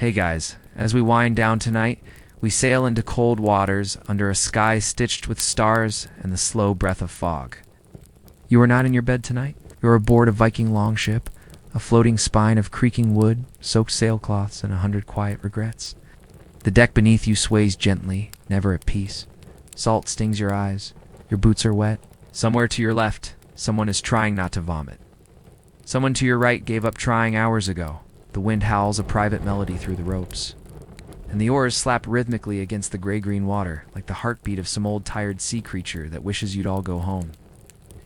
Hey guys, as we wind down tonight, we sail into cold waters under a sky stitched with stars and the slow breath of fog. You are not in your bed tonight. You are aboard a Viking longship, a floating spine of creaking wood, soaked sailcloths, and 100 quiet regrets. The deck beneath you sways gently, never at peace. Salt stings your eyes. Your boots are wet. Somewhere to your left, someone is trying not to vomit. Someone to your right gave up trying hours ago. The wind howls a private melody through the ropes. And the oars slap rhythmically against the gray-green water, like the heartbeat of some old tired sea creature that wishes you'd all go home.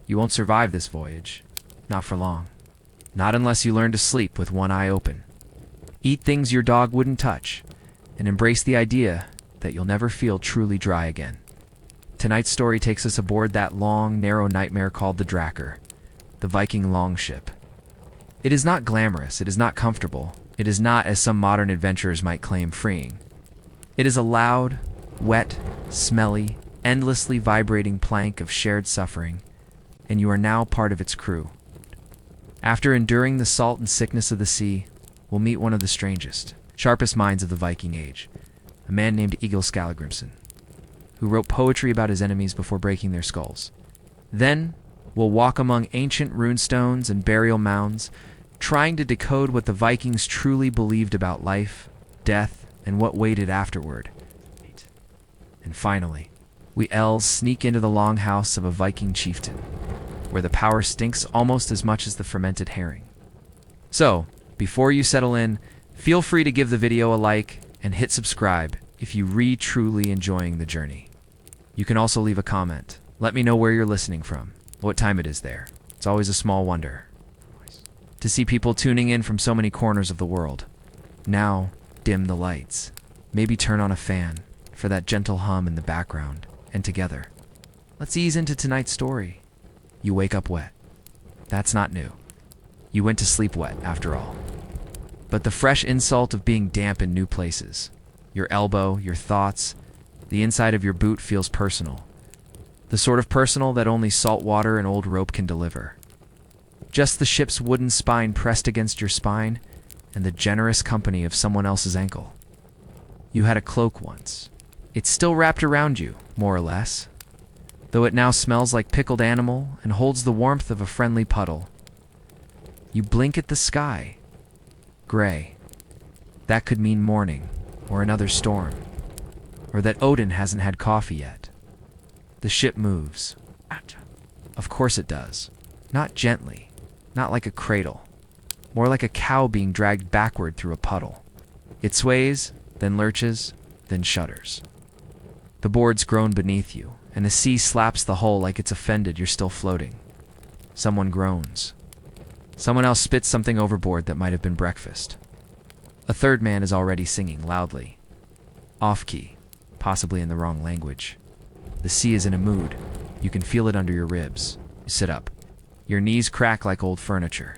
You won't survive this voyage. Not for long. Not unless you learn to sleep with one eye open. Eat things your dog wouldn't touch, and embrace the idea that you'll never feel truly dry again. Tonight's story takes us aboard that long, narrow nightmare called the Drakkar, the Viking longship. It is not glamorous, it is not comfortable, it is not, as some modern adventurers might claim, freeing. It is a loud, wet, smelly, endlessly vibrating plank of shared suffering, and you are now part of its crew. After enduring the salt and sickness of the sea, we'll meet one of the strangest, sharpest minds of the Viking age, a man named Egil Skallagrimsson, who wrote poetry about his enemies before breaking their skulls. Then, we'll walk among ancient runestones and burial mounds, trying to decode what the Vikings truly believed about life, death, and what waited afterward. And finally, we elves sneak into the longhouse of a Viking chieftain, where the power stinks almost as much as the fermented herring. So, before you settle in, feel free to give the video a like and hit subscribe if you truly enjoying the journey. You can also leave a comment. Let me know where you're listening from, what time it is there. It's always a small wonder to see people tuning in from so many corners of the world. Now, dim the lights. Maybe turn on a fan for that gentle hum in the background, and together, let's ease into tonight's story. You wake up wet. That's not new. You went to sleep wet, after all. But the fresh insult of being damp in new places, your elbow, your thoughts, the inside of your boot feels personal. The sort of personal that only salt water and old rope can deliver. Just the ship's wooden spine pressed against your spine, and the generous company of someone else's ankle. You had a cloak once. It's still wrapped around you, more or less, though it now smells like pickled animal and holds the warmth of a friendly puddle. You blink at the sky. Gray. That could mean morning, or another storm, or that Odin hasn't had coffee yet. The ship moves. Of course it does. Not gently, not like a cradle, more like a cow being dragged backward through a puddle. It sways, then lurches, then shudders. The boards groan beneath you, and the sea slaps the hull like it's offended you're still floating. Someone groans. Someone else spits something overboard that might have been breakfast. A third man is already singing loudly. Off-key, possibly in the wrong language. The sea is in a mood. You can feel it under your ribs. You sit up. Your knees crack like old furniture.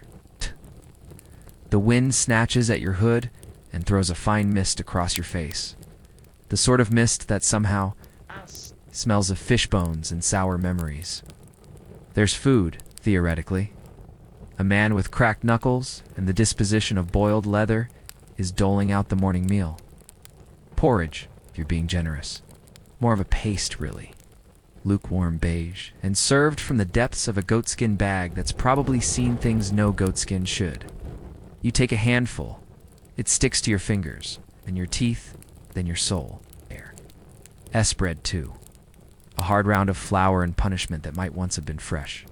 The wind snatches at your hood and throws a fine mist across your face. The sort of mist that somehow smells of fish bones and sour memories. There's food, theoretically. A man with cracked knuckles and the disposition of boiled leather is doling out the morning meal. Porridge, if you're being generous. More of a paste, really. Lukewarm beige, and served from the depths of a goatskin bag that's probably seen things no goatskin should. You take a handful. It sticks to your fingers, then your teeth, then your soul. Air. S-bread, too. A hard round of flour and punishment that might once have been fresh,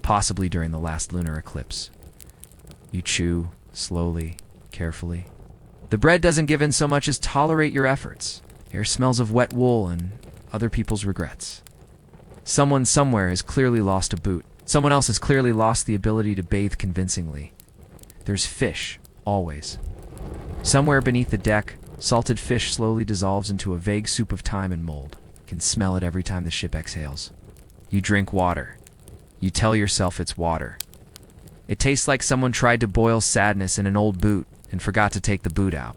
possibly during the last lunar eclipse. You chew, slowly, carefully. The bread doesn't give in so much as tolerate your efforts. Air smells of wet wool and other people's regrets. Someone somewhere has clearly lost a boot. Someone else has clearly lost the ability to bathe convincingly. There's fish, always. Somewhere beneath the deck, salted fish slowly dissolves into a vague soup of time and mold. You can smell it every time the ship exhales. You drink water. You tell yourself it's water. It tastes like someone tried to boil sadness in an old boot and forgot to take the boot out.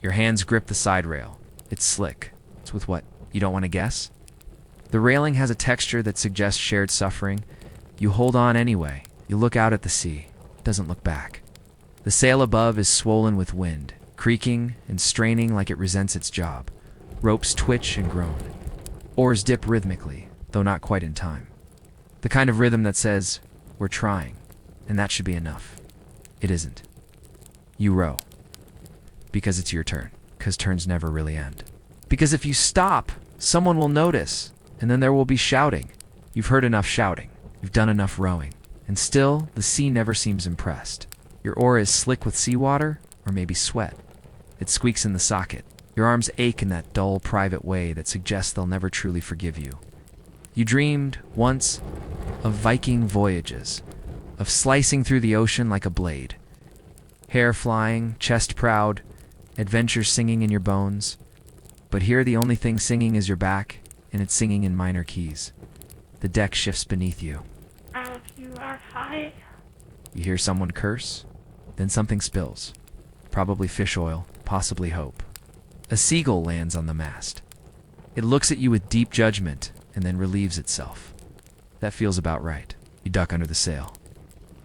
Your hands grip the side rail. It's slick. It's with what? You don't want to guess? The railing has a texture that suggests shared suffering. You hold on anyway. You look out at the sea. It doesn't look back. The sail above is swollen with wind, creaking and straining like it resents its job. Ropes twitch and groan. Oars dip rhythmically, though not quite in time. The kind of rhythm that says, "We're trying," and that should be enough. It isn't. You row. Because it's your turn. Because turns never really end. Because if you stop, someone will notice, and then there will be shouting. You've heard enough shouting. You've done enough rowing. And still, the sea never seems impressed. Your oar is slick with seawater, or maybe sweat. It squeaks in the socket. Your arms ache in that dull, private way that suggests they'll never truly forgive you. You dreamed, once, of Viking voyages, of slicing through the ocean like a blade. Hair flying, chest proud, adventure singing in your bones. But here the only thing singing is your back, and it's singing in minor keys. The deck shifts beneath you. You are fine. You hear someone curse, then something spills. Probably fish oil, possibly hope. A seagull lands on the mast. It looks at you with deep judgment, and then relieves itself. That feels about right. You duck under the sail.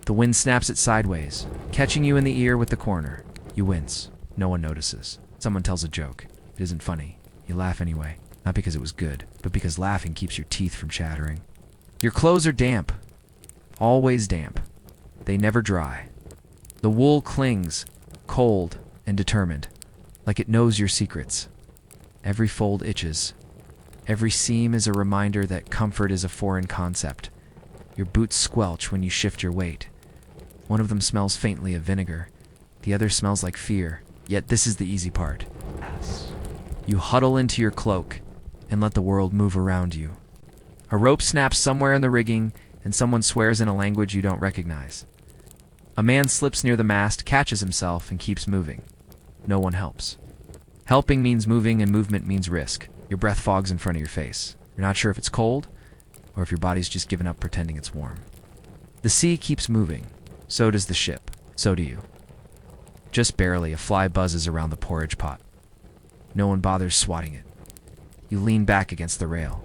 The wind snaps it sideways, catching you in the ear with the corner. You wince. No one notices. Someone tells a joke. It isn't funny. You laugh anyway. Not because it was good, but because laughing keeps your teeth from chattering. Your clothes are damp. Always damp. They never dry. The wool clings, cold and determined, like it knows your secrets. Every fold itches. Every seam is a reminder that comfort is a foreign concept. Your boots squelch when you shift your weight. One of them smells faintly of vinegar. The other smells like fear. Yet this is the easy part. You huddle into your cloak and let the world move around you. A rope snaps somewhere in the rigging, and someone swears in a language you don't recognize. A man slips near the mast, catches himself, and keeps moving. No one helps. Helping means moving, and movement means risk. Your breath fogs in front of your face. You're not sure if it's cold, or if your body's just given up pretending it's warm. The sea keeps moving. So does the ship. So do you. Just barely, a fly buzzes around the porridge pot. No one bothers swatting it. You lean back against the rail.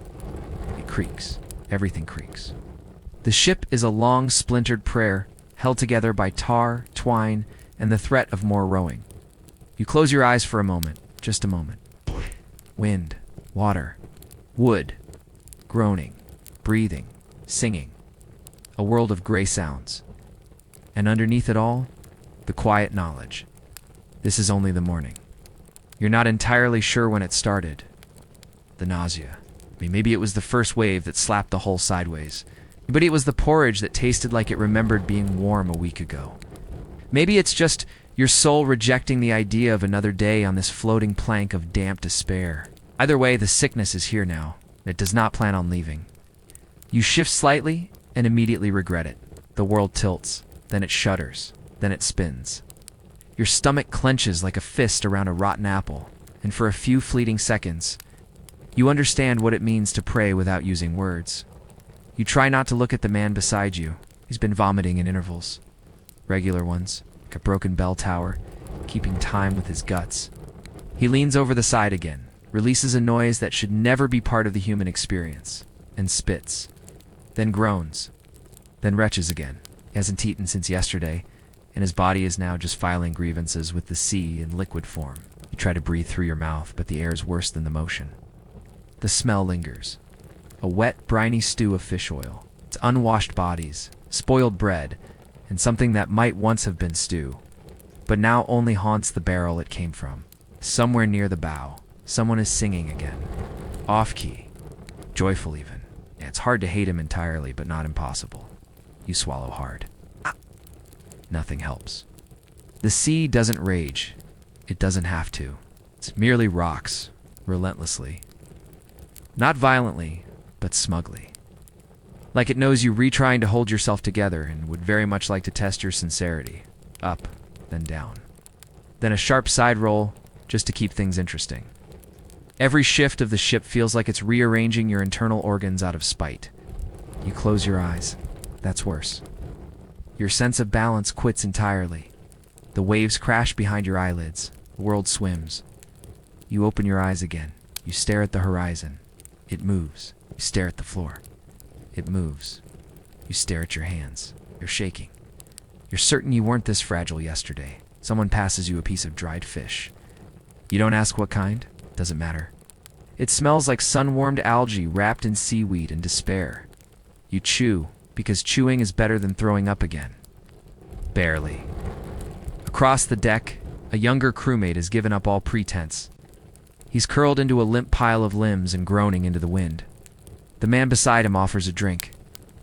It creaks. Everything creaks. The ship is a long, splintered prayer, held together by tar, twine, and the threat of more rowing. You close your eyes for a moment, just a moment. Wind, water, wood, groaning, breathing, singing. A world of gray sounds. And underneath it all, the quiet knowledge. This is only the morning. You're not entirely sure when it started. The nausea. Maybe it was the first wave that slapped the hull sideways. But it was the porridge that tasted like it remembered being warm a week ago. Maybe it's just your soul rejecting the idea of another day on this floating plank of damp despair. Either way, the sickness is here now. It does not plan on leaving. You shift slightly and immediately regret it. The world tilts, then it shudders, then it spins. Your stomach clenches like a fist around a rotten apple, and for a few fleeting seconds, you understand what it means to pray without using words. You try not to look at the man beside you. He's been vomiting in intervals. Regular ones, like a broken bell tower, keeping time with his guts. He leans over the side again, releases a noise that should never be part of the human experience, and spits. Then groans. Then retches again. He hasn't eaten since yesterday, and his body is now just filing grievances with the sea in liquid form. You try to breathe through your mouth, but the air is worse than the motion. The smell lingers. A wet, briny stew of fish oil. It's unwashed bodies, spoiled bread, and something that might once have been stew, but now only haunts the barrel it came from. Somewhere near the bow, someone is singing again. Off-key. Joyful even. Yeah, it's hard to hate him entirely, but not impossible. You swallow hard. Nothing helps. The sea doesn't rage. It doesn't have to. It merely rocks, relentlessly. Not violently, but smugly. Like it knows you retrying to hold yourself together and would very much like to test your sincerity. Up, then down. Then a sharp side roll, just to keep things interesting. Every shift of the ship feels like it's rearranging your internal organs out of spite. You close your eyes. That's worse. Your sense of balance quits entirely. The waves crash behind your eyelids. The world swims. You open your eyes again. You stare at the horizon. It moves. You stare at the floor. It moves. You stare at your hands. You're shaking. You're certain you weren't this fragile yesterday. Someone passes you a piece of dried fish. You don't ask what kind? Doesn't matter. It smells like sun-warmed algae wrapped in seaweed and despair. You chew, because chewing is better than throwing up again. Barely. Across the deck, a younger crewmate has given up all pretense. He's curled into a limp pile of limbs and groaning into the wind. The man beside him offers a drink.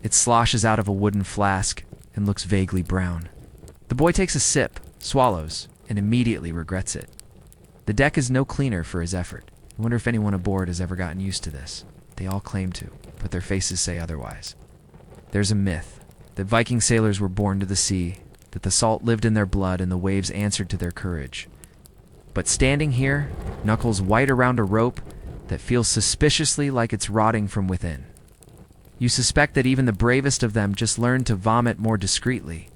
It sloshes out of a wooden flask and looks vaguely brown. The boy takes a sip, swallows, and immediately regrets it. The deck is no cleaner for his effort. I wonder if anyone aboard has ever gotten used to this. They all claim to, but their faces say otherwise. There's a myth that Viking sailors were born to the sea, that the salt lived in their blood and the waves answered to their courage. But standing here, knuckles white around a rope that feels suspiciously like it's rotting from within. You suspect that even the bravest of them just learned to vomit more discreetly.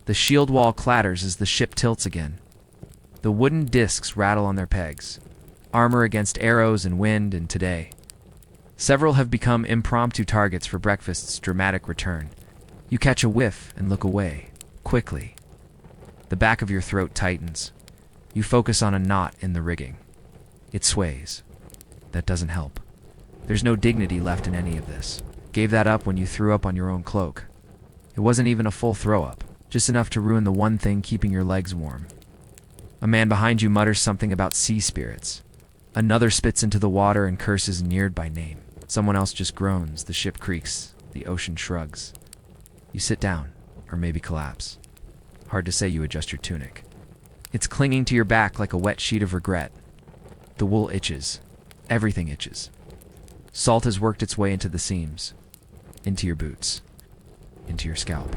The shield wall clatters as the ship tilts again. The wooden discs rattle on their pegs. Armor against arrows and wind, and today. Several have become impromptu targets for breakfast's dramatic return. You catch a whiff and look away, quickly. The back of your throat tightens. You focus on a knot in the rigging. It sways. That doesn't help. There's no dignity left in any of this. Gave that up when you threw up on your own cloak. It wasn't even a full throw-up, just enough to ruin the one thing keeping your legs warm. A man behind you mutters something about sea spirits. Another spits into the water and curses Njord by name. Someone else just groans, the ship creaks, the ocean shrugs. You sit down, or maybe collapse. Hard to say you adjust your tunic. It's clinging to your back like a wet sheet of regret. The wool itches. Everything itches. Salt has worked its way into the seams, into your boots, into your scalp.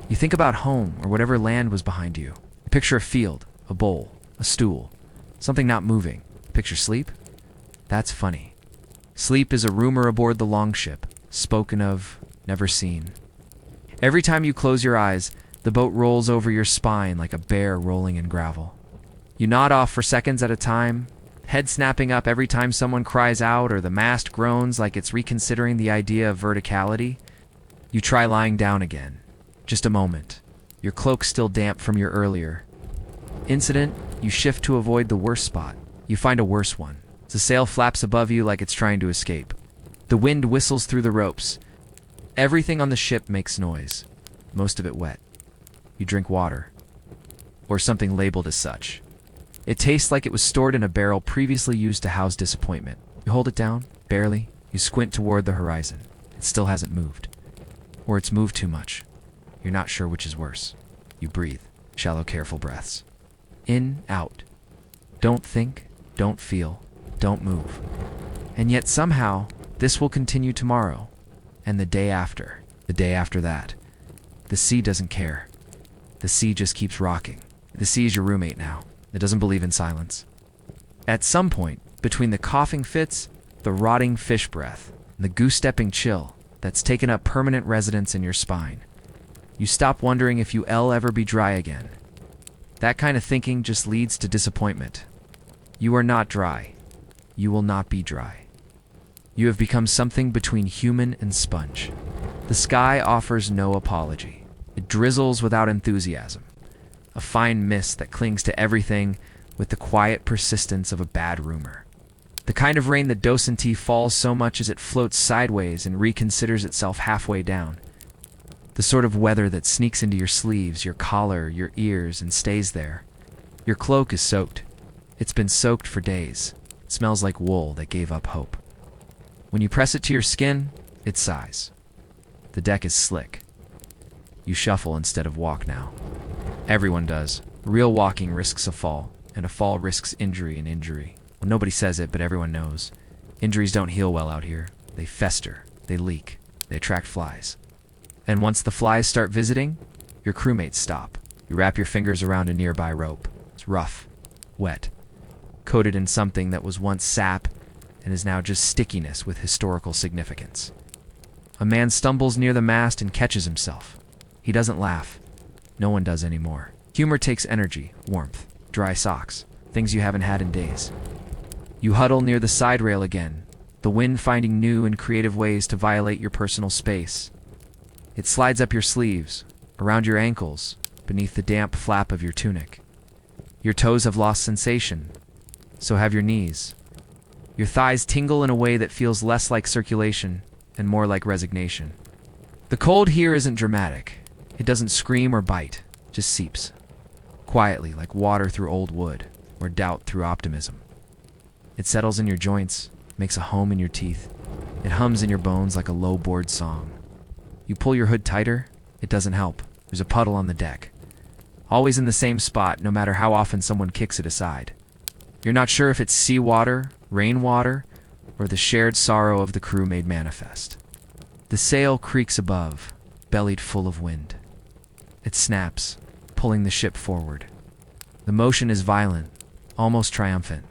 You think about home or whatever land was behind you. You picture a field, a bowl, a stool, something not moving. Picture sleep? That's funny. Sleep is a rumor aboard the Longship, spoken of, never seen. Every time you close your eyes, the boat rolls over your spine like a bear rolling in gravel. You nod off for seconds at a time, head snapping up every time someone cries out or the mast groans like it's reconsidering the idea of verticality. You try lying down again. Just a moment. Your cloak still damp from your earlier incident. You shift to avoid the worst spot. You find a worse one. The sail flaps above you like it's trying to escape. The wind whistles through the ropes. Everything on the ship makes noise, most of it wet. You drink water, or something labeled as such. It tastes like it was stored in a barrel previously used to house disappointment. You hold it down, barely. You squint toward the horizon. It still hasn't moved. Or it's moved too much. You're not sure which is worse. You breathe, shallow, careful breaths. In, out. Don't think, don't feel, don't move. And yet somehow, this will continue tomorrow, and the day after that. The sea doesn't care. The sea just keeps rocking. The sea is your roommate now. It doesn't believe in silence. At some point, between the coughing fits, the rotting fish breath, and the goose-stepping chill that's taken up permanent residence in your spine, you stop wondering if you'll ever be dry again. That kind of thinking just leads to disappointment. You are not dry. You will not be dry. You have become something between human and sponge. The sky offers no apology. It drizzles without enthusiasm. A fine mist that clings to everything with the quiet persistence of a bad rumor. The kind of rain that docently falls so much as it floats sideways and reconsiders itself halfway down. The sort of weather that sneaks into your sleeves, your collar, your ears, and stays there. Your cloak is soaked. It's been soaked for days. It smells like wool that gave up hope. When you press it to your skin, it sighs. The deck is slick. You shuffle instead of walk now. Everyone does. Real walking risks a fall, and a fall risks injury and injury. Well, nobody says it, but everyone knows. Injuries don't heal well out here. They fester. They leak. They attract flies. And once the flies start visiting, your crewmates stop. You wrap your fingers around a nearby rope. It's rough, wet, coated in something that was once sap and is now just stickiness with historical significance. A man stumbles near the mast and catches himself. He doesn't laugh. No one does anymore. Humor takes energy, warmth, dry socks, things you haven't had in days. You huddle near the side rail again, the wind finding new and creative ways to violate your personal space. It slides up your sleeves, around your ankles, beneath the damp flap of your tunic. Your toes have lost sensation. So have your knees. Your thighs tingle in a way that feels less like circulation and more like resignation. The cold here isn't dramatic. It doesn't scream or bite, just seeps. Quietly, like water through old wood, or doubt through optimism. It settles in your joints, makes a home in your teeth. It hums in your bones like a low-bored song. You pull your hood tighter, it doesn't help. There's a puddle on the deck. Always in the same spot, no matter how often someone kicks it aside. You're not sure if it's seawater, rainwater, or the shared sorrow of the crew made manifest. The sail creaks above, bellied full of wind. It snaps, pulling the ship forward. The motion is violent, almost triumphant.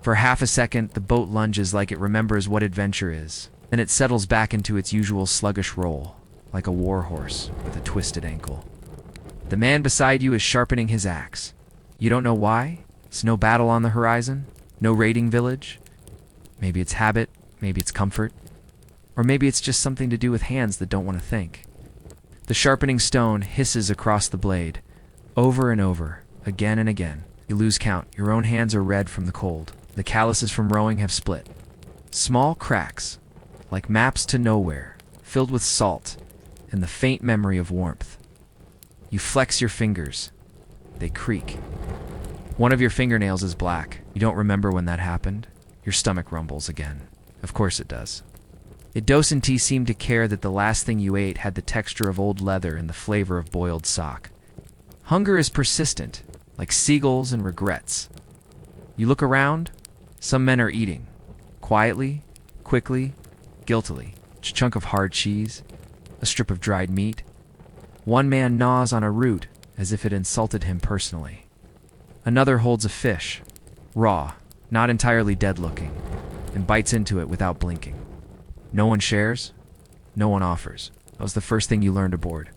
For half a second, the boat lunges like it remembers what adventure is. Then it settles back into its usual sluggish roll, like a war horse with a twisted ankle. The man beside you is sharpening his axe. You don't know why? It's no battle on the horizon, no raiding village. Maybe it's habit, maybe it's comfort, or maybe it's just something to do with hands that don't want to think. The sharpening stone hisses across the blade, over and over, again and again. You lose count. Your own hands are red from the cold. The calluses from rowing have split. Small cracks, like maps to nowhere, filled with salt and the faint memory of warmth. You flex your fingers. They creak. One of your fingernails is black. You don't remember when that happened. Your stomach rumbles again. Of course it does. It doesn't seem to care that the last thing you ate had the texture of old leather and the flavor of boiled sock. Hunger is persistent, like seagulls and regrets. You look around. Some men are eating. Quietly, quickly, guiltily. A chunk of hard cheese, a strip of dried meat. One man gnaws on a root as if it insulted him personally. Another holds a fish, raw, not entirely dead-looking, and bites into it without blinking. No one shares, no one offers. That was the first thing you learned aboard.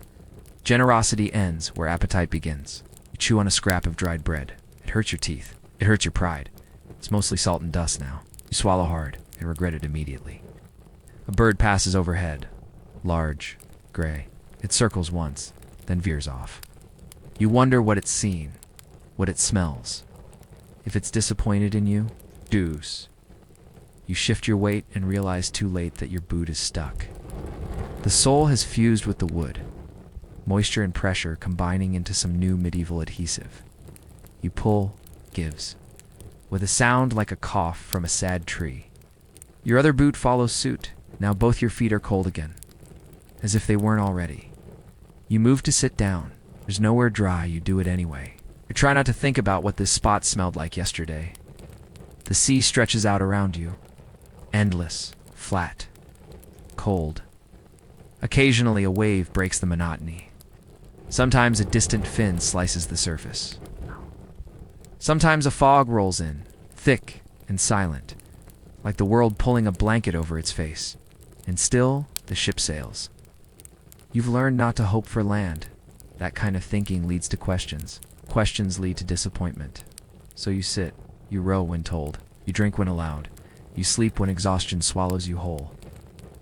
Generosity ends where appetite begins. You chew on a scrap of dried bread. It hurts your teeth. It hurts your pride. It's mostly salt and dust now. You swallow hard and regret it immediately. A bird passes overhead, large, gray. It circles once, then veers off. You wonder what it's seen, what it smells. If it's disappointed in you, deuce. You shift your weight and realize too late that your boot is stuck. The sole has fused with the wood, moisture and pressure combining into some new medieval adhesive. You pull, gives, with a sound like a cough from a sad tree. Your other boot follows suit. Now both your feet are cold again, as if they weren't already. You move to sit down. There's nowhere dry, you do it anyway. You try not to think about what this spot smelled like yesterday. The sea stretches out around you. Endless, flat, cold. Occasionally a wave breaks the monotony. Sometimes a distant fin slices the surface. Sometimes a fog rolls in, thick and silent, like the world pulling a blanket over its face. And still, the ship sails. You've learned not to hope for land. That kind of thinking leads to questions. Questions lead to disappointment. So you sit, you row when told, you drink when allowed, you sleep when exhaustion swallows you whole.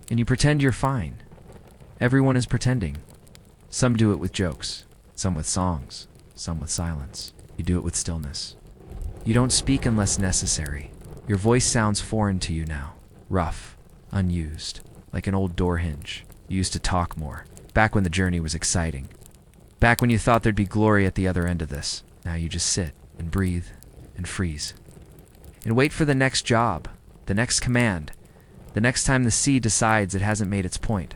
And you pretend you're fine. Everyone is pretending. Some do it with jokes, some with songs, some with silence. You do it with stillness. You don't speak unless necessary. Your voice sounds foreign to you now, rough, unused, like an old door hinge. You used to talk more, back when the journey was exciting. Back when you thought there'd be glory at the other end of this. Now you just sit and breathe and freeze. And wait for the next job, the next command, the next time the sea decides it hasn't made its point.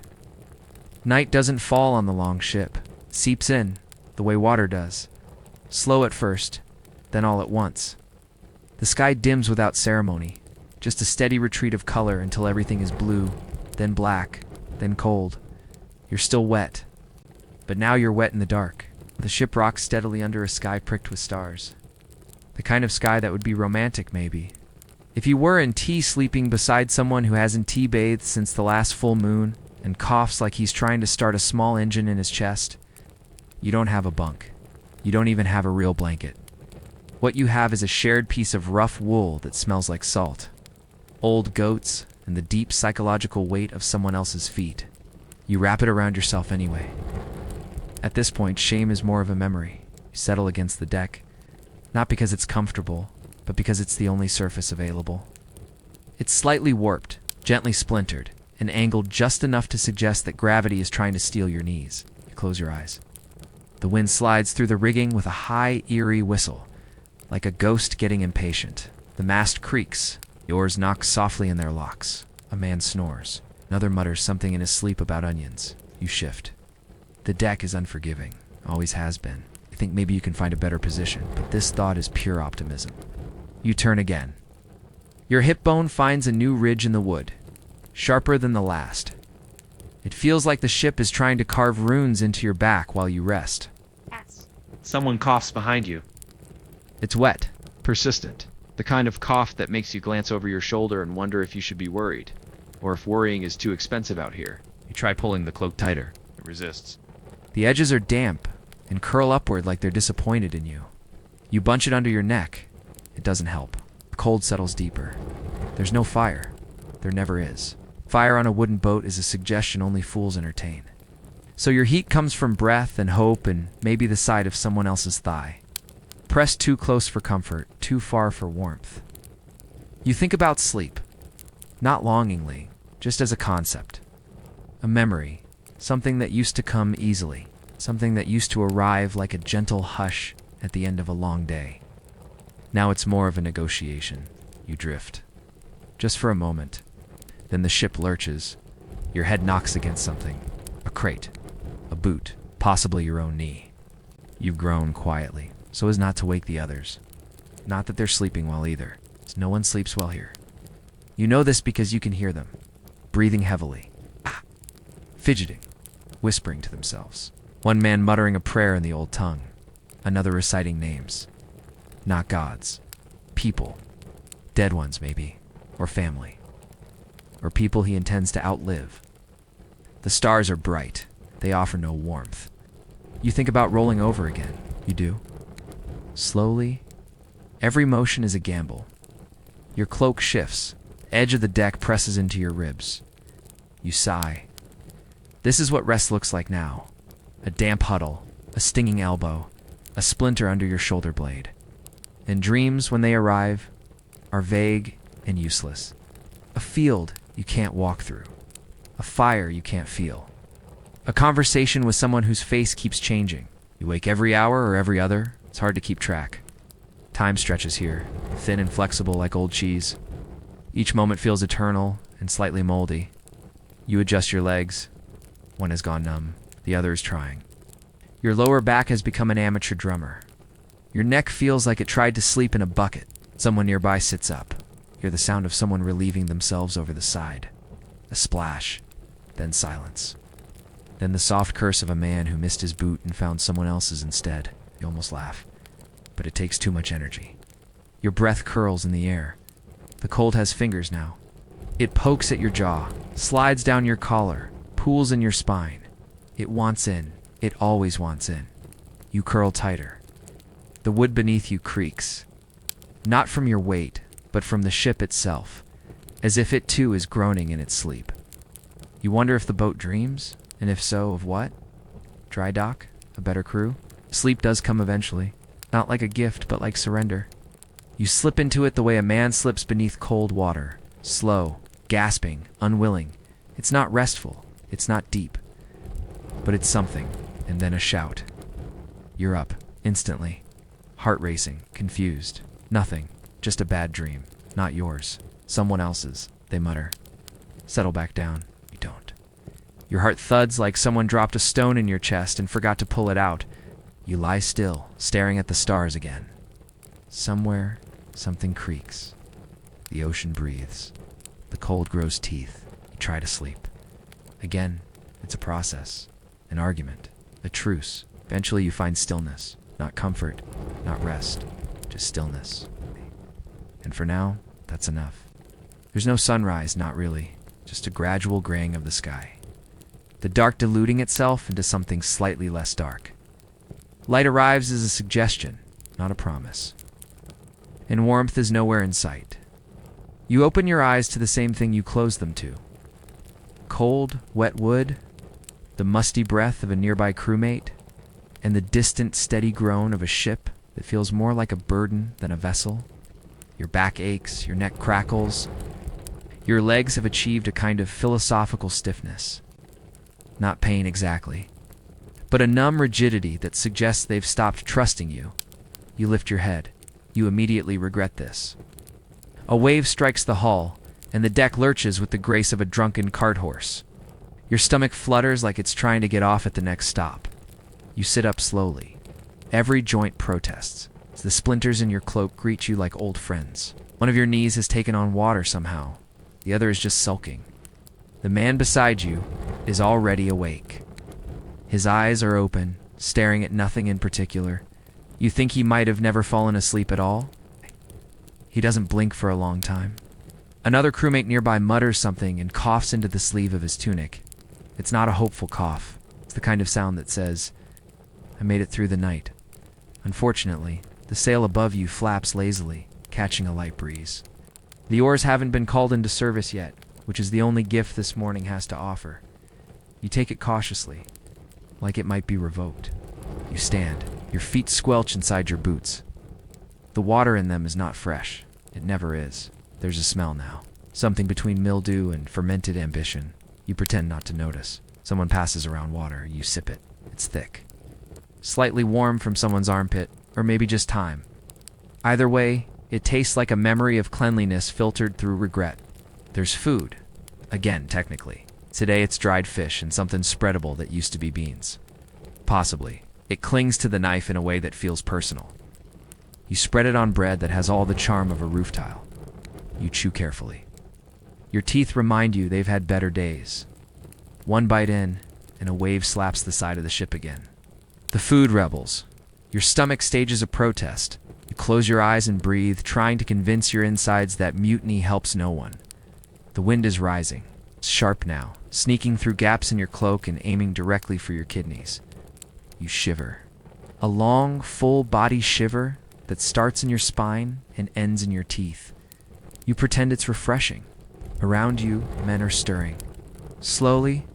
Night doesn't fall on the Longship. It seeps in, the way water does. Slow at first, then all at once. The sky dims without ceremony, just a steady retreat of color until everything is blue, then black, then cold. You're still wet, but now you're wet in the dark. The ship rocks steadily under a sky pricked with stars. The kind of sky that would be romantic, maybe. If you were in tea sleeping beside someone who hasn't tea bathed since the last full moon and coughs like he's trying to start a small engine in his chest, you don't have a bunk. You don't even have a real blanket. What you have is a shared piece of rough wool that smells like salt, old goats, and the deep psychological weight of someone else's feet. You wrap it around yourself anyway. At this point, shame is more of a memory. You settle against the deck. Not because it's comfortable, but because it's the only surface available. It's slightly warped, gently splintered, and angled just enough to suggest that gravity is trying to steal your knees. You close your eyes. The wind slides through the rigging with a high, eerie whistle, like a ghost getting impatient. The mast creaks. The oars knock softly in their locks. A man snores. Another mutters something in his sleep about onions. You shift. The deck is unforgiving. Always has been. You think maybe you can find a better position, but this thought is pure optimism. You turn again. Your hip bone finds a new ridge in the wood, sharper than the last. It feels like the ship is trying to carve runes into your back while you rest. Yes. Someone coughs behind you. It's wet. Persistent. The kind of cough that makes you glance over your shoulder and wonder if you should be worried, or if worrying is too expensive out here. You try pulling the cloak tighter. It resists. The edges are damp and curl upward like they're disappointed in you. You bunch it under your neck. It doesn't help. The cold settles deeper. There's no fire. There never is. Fire on a wooden boat is a suggestion only fools entertain. So your heat comes from breath and hope and maybe the sight of someone else's thigh. Pressed too close for comfort, too far for warmth. You think about sleep. Not longingly, just as a concept. A memory. Something that used to come easily. Something that used to arrive like a gentle hush at the end of a long day. Now it's more of a negotiation. You drift. Just for a moment. Then the ship lurches. Your head knocks against something. A crate. A boot. Possibly your own knee. You groan quietly, so as not to wake the others. Not that they're sleeping well either. No one sleeps well here. You know this because you can hear them. Breathing heavily. Fidgeting. Whispering to themselves. One man muttering a prayer in the old tongue. Another reciting names. Not gods. People. Dead ones, maybe. Or family. Or people he intends to outlive. The stars are bright. They offer no warmth. You think about rolling over again. You do. Slowly. Every motion is a gamble. Your cloak shifts. Edge of the deck presses into your ribs. You sigh. This is what rest looks like now. A damp huddle. A stinging elbow. A splinter under your shoulder blade. And dreams, when they arrive, are vague and useless. A field you can't walk through. A fire you can't feel. A conversation with someone whose face keeps changing. You wake every hour or every other. It's hard to keep track. Time stretches here, thin and flexible like old cheese. Each moment feels eternal and slightly moldy. You adjust your legs. One has gone numb. The other is trying. Your lower back has become an amateur drummer. Your neck feels like it tried to sleep in a bucket. Someone nearby sits up. Hear the sound of someone relieving themselves over the side. A splash. Then silence. Then the soft curse of a man who missed his boot and found someone else's instead. You almost laugh. But it takes too much energy. Your breath curls in the air. The cold has fingers now. It pokes at your jaw, slides down your collar, pools in your spine. It wants in. It always wants in. You curl tighter. The wood beneath you creaks. Not from your weight, but from the ship itself, as if it too is groaning in its sleep. You wonder if the boat dreams, and if so, of what? Dry dock? A better crew? Sleep does come eventually, not like a gift, but like surrender. You slip into it the way a man slips beneath cold water, slow, gasping, unwilling. It's not restful, it's not deep, but it's something, and then a shout. You're up, instantly. Heart racing, confused. Nothing, just a bad dream. Not yours. Someone else's, they mutter. Settle back down. You don't. Your heart thuds like someone dropped a stone in your chest and forgot to pull it out. You lie still, staring at the stars again. Somewhere, something creaks. The ocean breathes. The cold grows teeth. You try to sleep. Again, it's a process. An argument. A truce. Eventually you find stillness. Not comfort, not rest, just stillness. And for now, that's enough. There's no sunrise, not really, just a gradual graying of the sky. The dark diluting itself into something slightly less dark. Light arrives as a suggestion, not a promise. And warmth is nowhere in sight. You open your eyes to the same thing you closed them to. Cold, wet wood, the musty breath of a nearby crewmate, and the distant, steady groan of a ship that feels more like a burden than a vessel. Your back aches, your neck crackles. Your legs have achieved a kind of philosophical stiffness. Not pain exactly, but a numb rigidity that suggests they've stopped trusting you. You lift your head. You immediately regret this. A wave strikes the hull, and the deck lurches with the grace of a drunken cart horse. Your stomach flutters like it's trying to get off at the next stop. You sit up slowly. Every joint protests. The splinters in your cloak greet you like old friends. One of your knees has taken on water somehow. The other is just sulking. The man beside you is already awake. His eyes are open, staring at nothing in particular. You think he might have never fallen asleep at all? He doesn't blink for a long time. Another crewmate nearby mutters something and coughs into the sleeve of his tunic. It's not a hopeful cough. It's the kind of sound that says, "I made it through the night." Unfortunately, the sail above you flaps lazily, catching a light breeze. The oars haven't been called into service yet, which is the only gift this morning has to offer. You take it cautiously, like it might be revoked. You stand. Your feet squelch inside your boots. The water in them is not fresh. It never is. There's a smell now. Something between mildew and fermented ambition. You pretend not to notice. Someone passes around water. You sip it. It's thick. Slightly warm from someone's armpit, or maybe just time. Either way, it tastes like a memory of cleanliness filtered through regret. There's food. Again, technically. Today it's dried fish and something spreadable that used to be beans. Possibly. It clings to the knife in a way that feels personal. You spread it on bread that has all the charm of a roof tile. You chew carefully. Your teeth remind you they've had better days. One bite in, and a wave slaps the side of the ship again. The food rebels. Your stomach stages a protest. You close your eyes and breathe, trying to convince your insides that mutiny helps no one. The wind is rising. It's sharp now, sneaking through gaps in your cloak and aiming directly for your kidneys. You shiver. A long, full-body shiver that starts in your spine and ends in your teeth. You pretend it's refreshing. Around you, men are stirring. Slowly,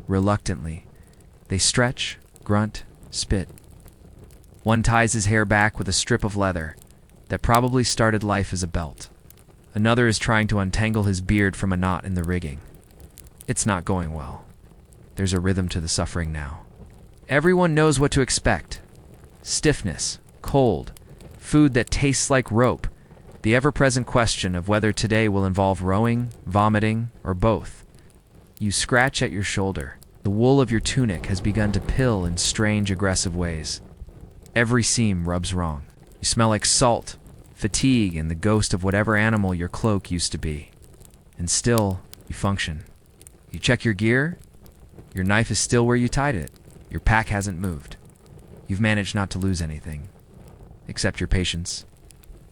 reluctantly, they stretch, grunt, spit. One ties his hair back with a strip of leather that probably started life as a belt. Another is trying to untangle his beard from a knot in the rigging. It's not going well. There's a rhythm to the suffering now. Everyone knows what to expect. Stiffness, cold, food that tastes like rope, the ever-present question of whether today will involve rowing, vomiting, or both. You scratch at your shoulder. The wool of your tunic has begun to pill in strange, aggressive ways. Every seam rubs wrong. You smell like salt, fatigue, and the ghost of whatever animal your cloak used to be. And still, you function. You check your gear. Your knife is still where you tied it. Your pack hasn't moved. You've managed not to lose anything, except your patience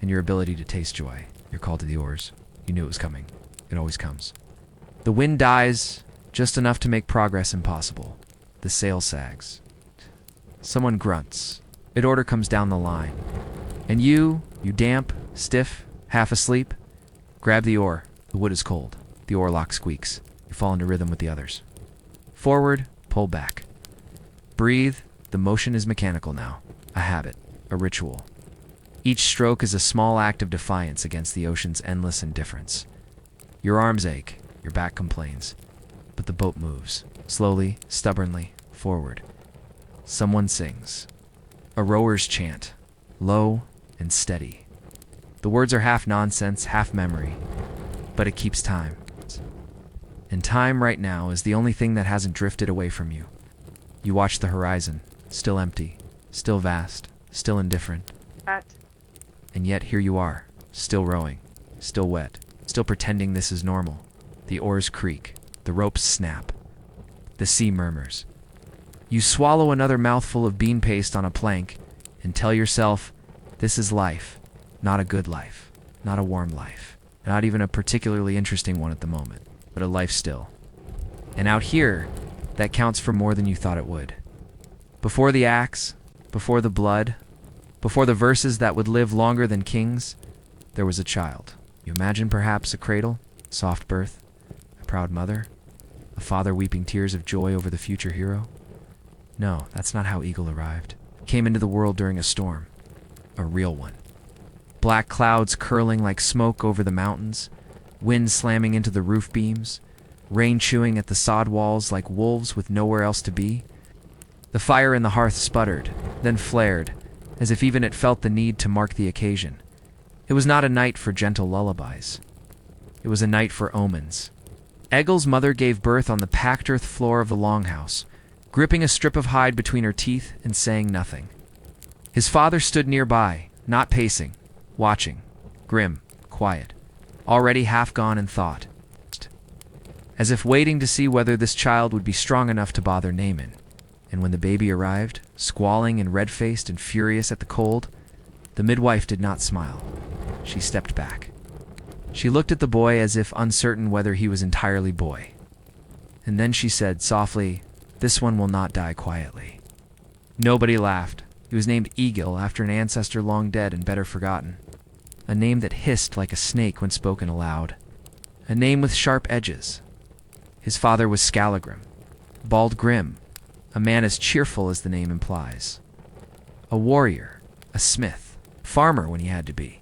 and your ability to taste joy. You're called to the oars. You knew it was coming. It always comes. The wind dies, just enough to make progress impossible. The sail sags. Someone grunts. An order comes down the line. And you damp, stiff, half asleep, grab the oar. The wood is cold. The oar lock squeaks. You fall into rhythm with the others. Forward, pull back. Breathe. The motion is mechanical now. A habit. A ritual. Each stroke is a small act of defiance against the ocean's endless indifference. Your arms ache. Your back complains. But the boat moves. Slowly, stubbornly, forward. Someone sings. A rower's chant. Low and steady. The words are half nonsense, half memory. But it keeps time. And time right now is the only thing that hasn't drifted away from you. You watch the horizon. Still empty. Still vast. Still indifferent. And yet here you are. Still rowing. Still wet. Still pretending this is normal. The oars creak. The ropes snap. The sea murmurs. You swallow another mouthful of bean paste on a plank and tell yourself, this is life. Not a good life. Not a warm life. Not even a particularly interesting one at the moment, but a life still. And out here, that counts for more than you thought it would. Before the axe, before the blood, before the verses that would live longer than kings, there was a child. You imagine perhaps a cradle, soft birth, a proud mother, a father weeping tears of joy over the future hero. No, that's not how Egil arrived. He came into the world during a storm. a real one. Black clouds curling like smoke over the mountains, wind slamming into the roof beams, rain chewing at the sod walls like wolves with nowhere else to be. The fire in the hearth sputtered, then flared, as if even it felt the need to mark the occasion. It was not a night for gentle lullabies. It was a night for omens. Egil's mother gave birth on the packed earth floor of the longhouse, gripping a strip of hide between her teeth and saying nothing. His father stood nearby, not pacing, watching, grim, quiet, already half gone in thought, as if waiting to see whether this child would be strong enough to bother Naaman. And when the baby arrived, squalling and red-faced and furious at the cold, the midwife did not smile. She stepped back. She looked at the boy as if uncertain whether he was entirely boy. And then she said softly, "This one will not die quietly." Nobody laughed. He was named Egil after an ancestor long dead and better forgotten. A name that hissed like a snake when spoken aloud. A name with sharp edges. His father was Skallagrim, bald grim, a man as cheerful as the name implies. A warrior, a smith, farmer when he had to be,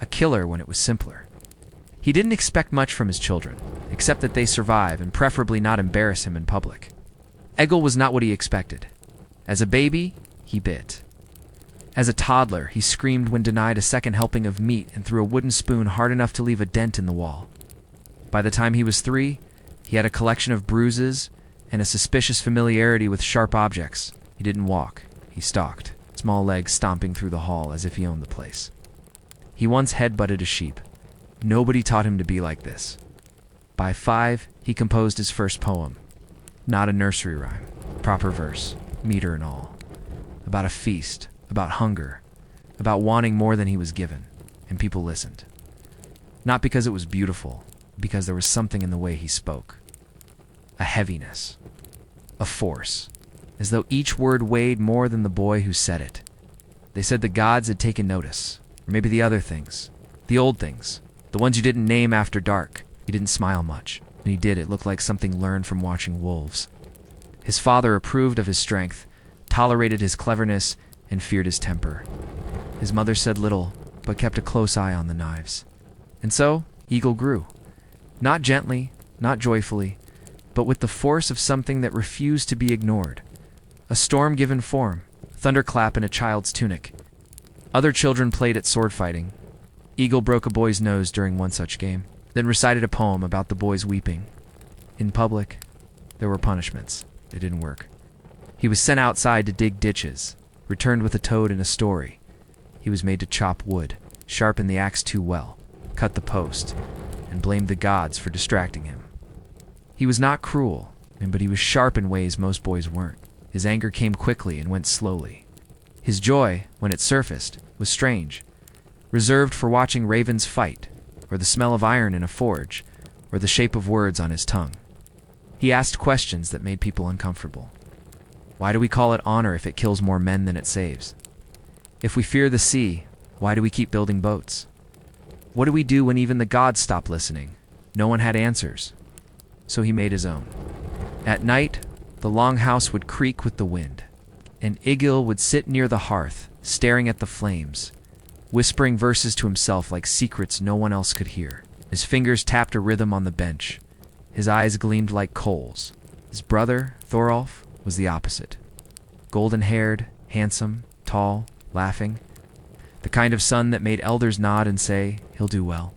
a killer when it was simpler. He didn't expect much from his children, except that they survive and preferably not embarrass him in public. Egil was not what he expected. As a baby, he bit. As a toddler, he screamed when denied a second helping of meat and threw a wooden spoon hard enough to leave a dent in the wall. By the time he was 3, he had a collection of bruises and a suspicious familiarity with sharp objects. He didn't walk, he stalked, small legs stomping through the hall as if he owned the place. He once headbutted a sheep. Nobody taught him to be like this. By 5, he composed his first poem. Not a nursery rhyme, proper verse, meter and all. About a feast, about hunger, about wanting more than he was given, and people listened. Not because it was beautiful, because there was something in the way he spoke. A heaviness, a force, as though each word weighed more than the boy who said it. They said the gods had taken notice, or maybe the other things, the old things, the ones you didn't name after dark. He didn't smile much. When he did, it looked like something learned from watching wolves. His father approved of his strength, tolerated his cleverness, and feared his temper. His mother said little, but kept a close eye on the knives. And so, Egil grew. Not gently, not joyfully, but with the force of something that refused to be ignored. A storm given form, a thunderclap in a child's tunic. Other children played at sword fighting. Egil broke a boy's nose during one such game, then recited a poem about the boys weeping. In public, there were punishments. It didn't work. He was sent outside to dig ditches, returned with a toad and a story. He was made to chop wood, sharpen the axe too well, cut the post, and blamed the gods for distracting him. He was not cruel, but he was sharp in ways most boys weren't. His anger came quickly and went slowly. His joy, when it surfaced, was strange, reserved for watching ravens fight, or the smell of iron in a forge, or the shape of words on his tongue. He asked questions that made people uncomfortable. Why do we call it honor if it kills more men than it saves? If we fear the sea, why do we keep building boats? What do we do when even the gods stop listening? No one had answers. So he made his own. At night, the longhouse would creak with the wind, and Egil would sit near the hearth, staring at the flames, whispering verses to himself like secrets no one else could hear. His fingers tapped a rhythm on the bench. His eyes gleamed like coals. His brother, Thorolf, was the opposite. Golden-haired, handsome, tall, laughing. The kind of son that made elders nod and say, "He'll do well."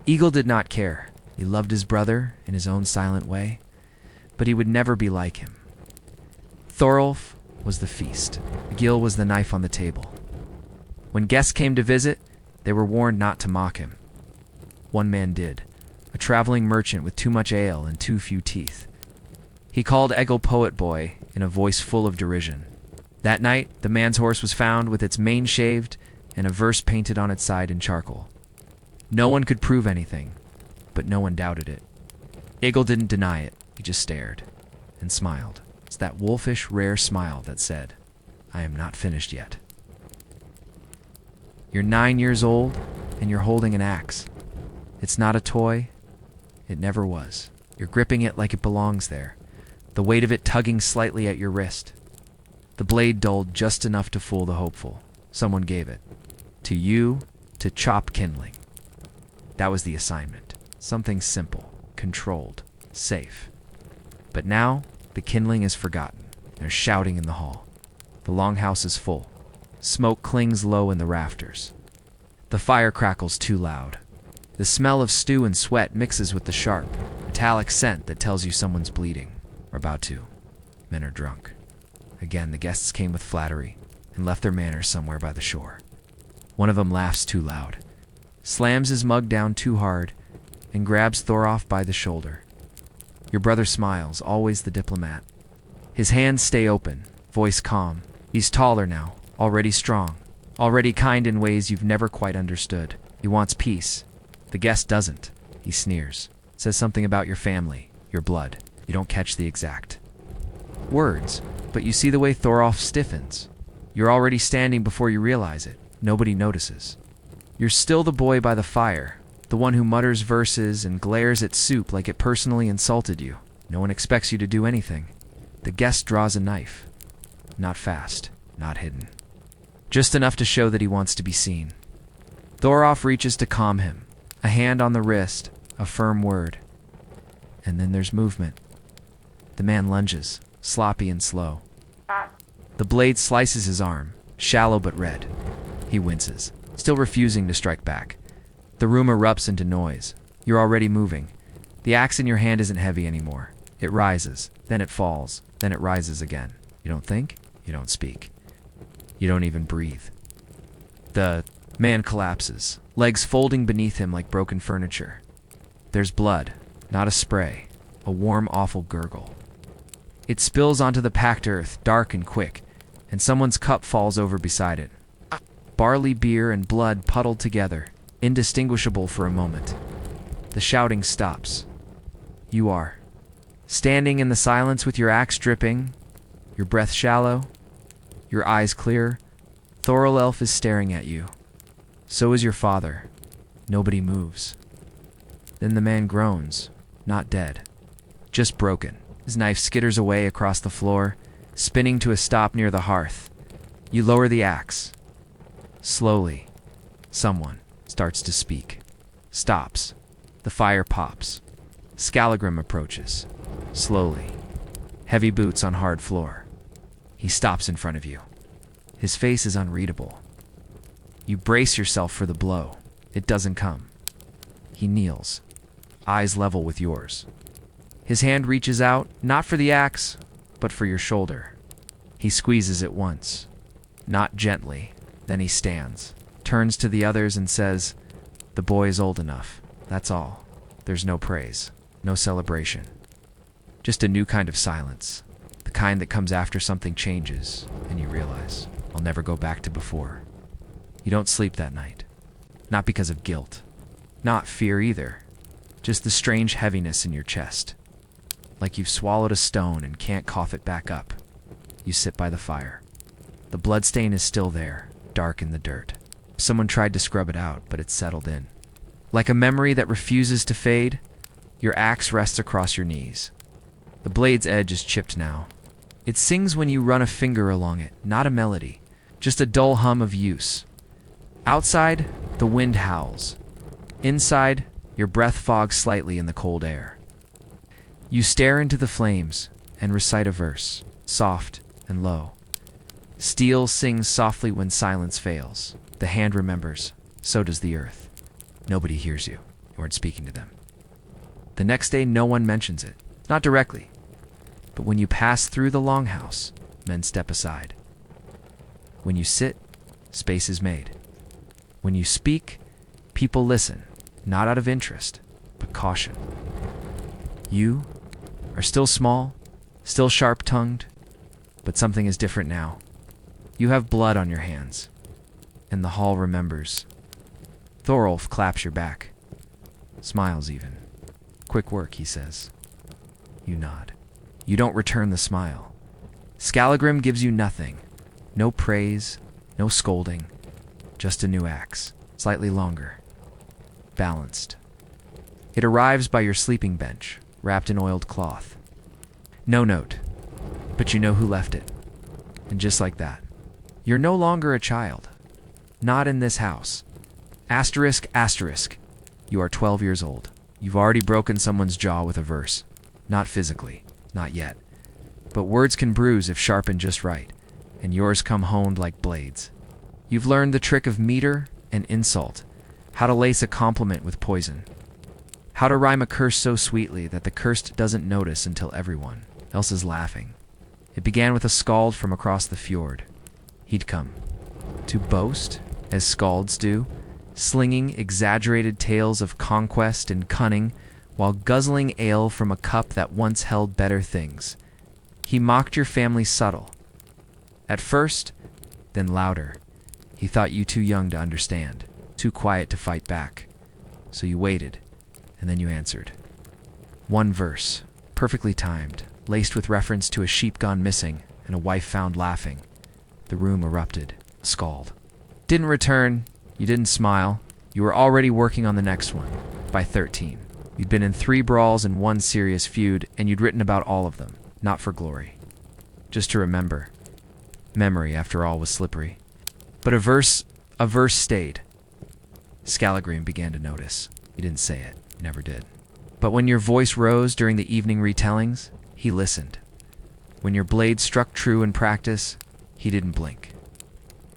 Egil did not care. He loved his brother in his own silent way, but he would never be like him. Thorolf was the feast. Egil was the knife on the table. When guests came to visit, they were warned not to mock him. One man did, a traveling merchant with too much ale and too few teeth. He called Egil poet boy in a voice full of derision. That night, the man's horse was found with its mane shaved and a verse painted on its side in charcoal. No one could prove anything, but no one doubted it. Egil didn't deny it, he just stared and smiled. It's that wolfish, rare smile that said, "I am not finished yet." You're 9 years old, and you're holding an axe. It's not a toy. It never was. You're gripping it like it belongs there, the weight of it tugging slightly at your wrist. The blade dulled just enough to fool the hopeful. Someone gave it. To you, to chop kindling. That was the assignment. Something simple, controlled, safe. But now, the kindling is forgotten. There's shouting in the hall. The longhouse is full. Smoke clings low in the rafters. The fire crackles too loud. The smell of stew and sweat mixes with the sharp, metallic scent that tells you someone's bleeding, or about to. Men are drunk. Again, the guests came with flattery and left their manners somewhere by the shore. One of them laughs too loud, slams his mug down too hard, and grabs Thorolf by the shoulder. Your brother smiles, always the diplomat. His hands stay open, voice calm. He's taller now, already strong, already kind in ways you've never quite understood. He wants peace. The guest doesn't. He sneers, says something about your family, your blood. You don't catch the exact words, but you see the way Thorolf stiffens. You're already standing before you realize it. Nobody notices. You're still the boy by the fire, the one who mutters verses and glares at soup like it personally insulted you. No one expects you to do anything. The guest draws a knife. Not fast, not hidden. Just enough to show that he wants to be seen. Thorolf reaches to calm him. A hand on the wrist, a firm word. And then there's movement. The man lunges, sloppy and slow. The blade slices his arm, shallow but red. He winces, still refusing to strike back. The room erupts into noise. You're already moving. The axe in your hand isn't heavy anymore. It rises, then it falls, then it rises again. You don't think, you don't speak. You don't even breathe. The man collapses, legs folding beneath him like broken furniture. There's blood, not a spray, a warm, awful gurgle. It spills onto the packed earth, dark and quick, and someone's cup falls over beside it. Barley beer and blood puddled together, indistinguishable for a moment. The shouting stops. You are standing in the silence with your axe dripping, your breath shallow, your eyes clear. Thorolf is staring at you. So is your father. Nobody moves. Then the man groans, not dead, just broken. His knife skitters away across the floor, spinning to a stop near the hearth. You lower the axe. Slowly, someone starts to speak. Stops. The fire pops. Skallagrim approaches. Slowly. Heavy boots on hard floor. He stops in front of you. His face is unreadable. You brace yourself for the blow. It doesn't come. He kneels, eyes level with yours. His hand reaches out, not for the axe, but for your shoulder. He squeezes it once, not gently. Then he stands, turns to the others and says, "The boy is old enough. That's all. There's no praise, no celebration. Just a new kind of silence, the kind that comes after something changes, and you realize, I'll never go back to before." You don't sleep that night. Not because of guilt. Not fear either. Just the strange heaviness in your chest. Like you've swallowed a stone and can't cough it back up. You sit by the fire. The bloodstain is still there, dark in the dirt. Someone tried to scrub it out, but it's settled in. Like a memory that refuses to fade, your axe rests across your knees. The blade's edge is chipped now. It sings when you run a finger along it, not a melody, just a dull hum of use. Outside, the wind howls. Inside, your breath fogs slightly in the cold air. You stare into the flames and recite a verse, soft and low. Steel sings softly when silence fails. The hand remembers, so does the earth. Nobody hears you. You aren't speaking to them. The next day, no one mentions it. Not directly. But when you pass through the longhouse, men step aside. When you sit, space is made. When you speak, people listen, not out of interest, but caution. You are still small, still sharp-tongued, but something is different now. You have blood on your hands, and the hall remembers. Thorolf claps your back, smiles even. "Quick work," he says. You nod. You don't return the smile. Skallagrim gives you nothing. No praise, no scolding, just a new axe, slightly longer, balanced. It arrives by your sleeping bench, wrapped in oiled cloth. No note, but you know who left it. And just like that, you're no longer a child. Not in this house. Asterisk, asterisk. You are 12 years old. You've already broken someone's jaw with a verse. Not physically. Not yet. But words can bruise if sharpened just right, and yours come honed like blades. You've learned the trick of meter and insult, how to lace a compliment with poison, how to rhyme a curse so sweetly that the cursed doesn't notice until everyone else is laughing. It began with a skald from across the fjord. He'd come to boast, as skalds do, slinging exaggerated tales of conquest and cunning while guzzling ale from a cup that once held better things. He mocked your family subtle. At first, then louder. He thought you too young to understand, too quiet to fight back. So you waited, and then you answered. One verse, perfectly timed, laced with reference to a sheep gone missing and a wife found laughing. The room erupted, scald. Didn't return, you didn't smile. You were already working on the next one, by 13. You'd been in 3 brawls and 1 serious feud, and you'd written about all of them, not for glory. Just to remember. Memory, after all, was slippery. But a verse stayed. Skallagrim began to notice. He didn't say it, never did. But when your voice rose during the evening retellings, he listened. When your blade struck true in practice, he didn't blink.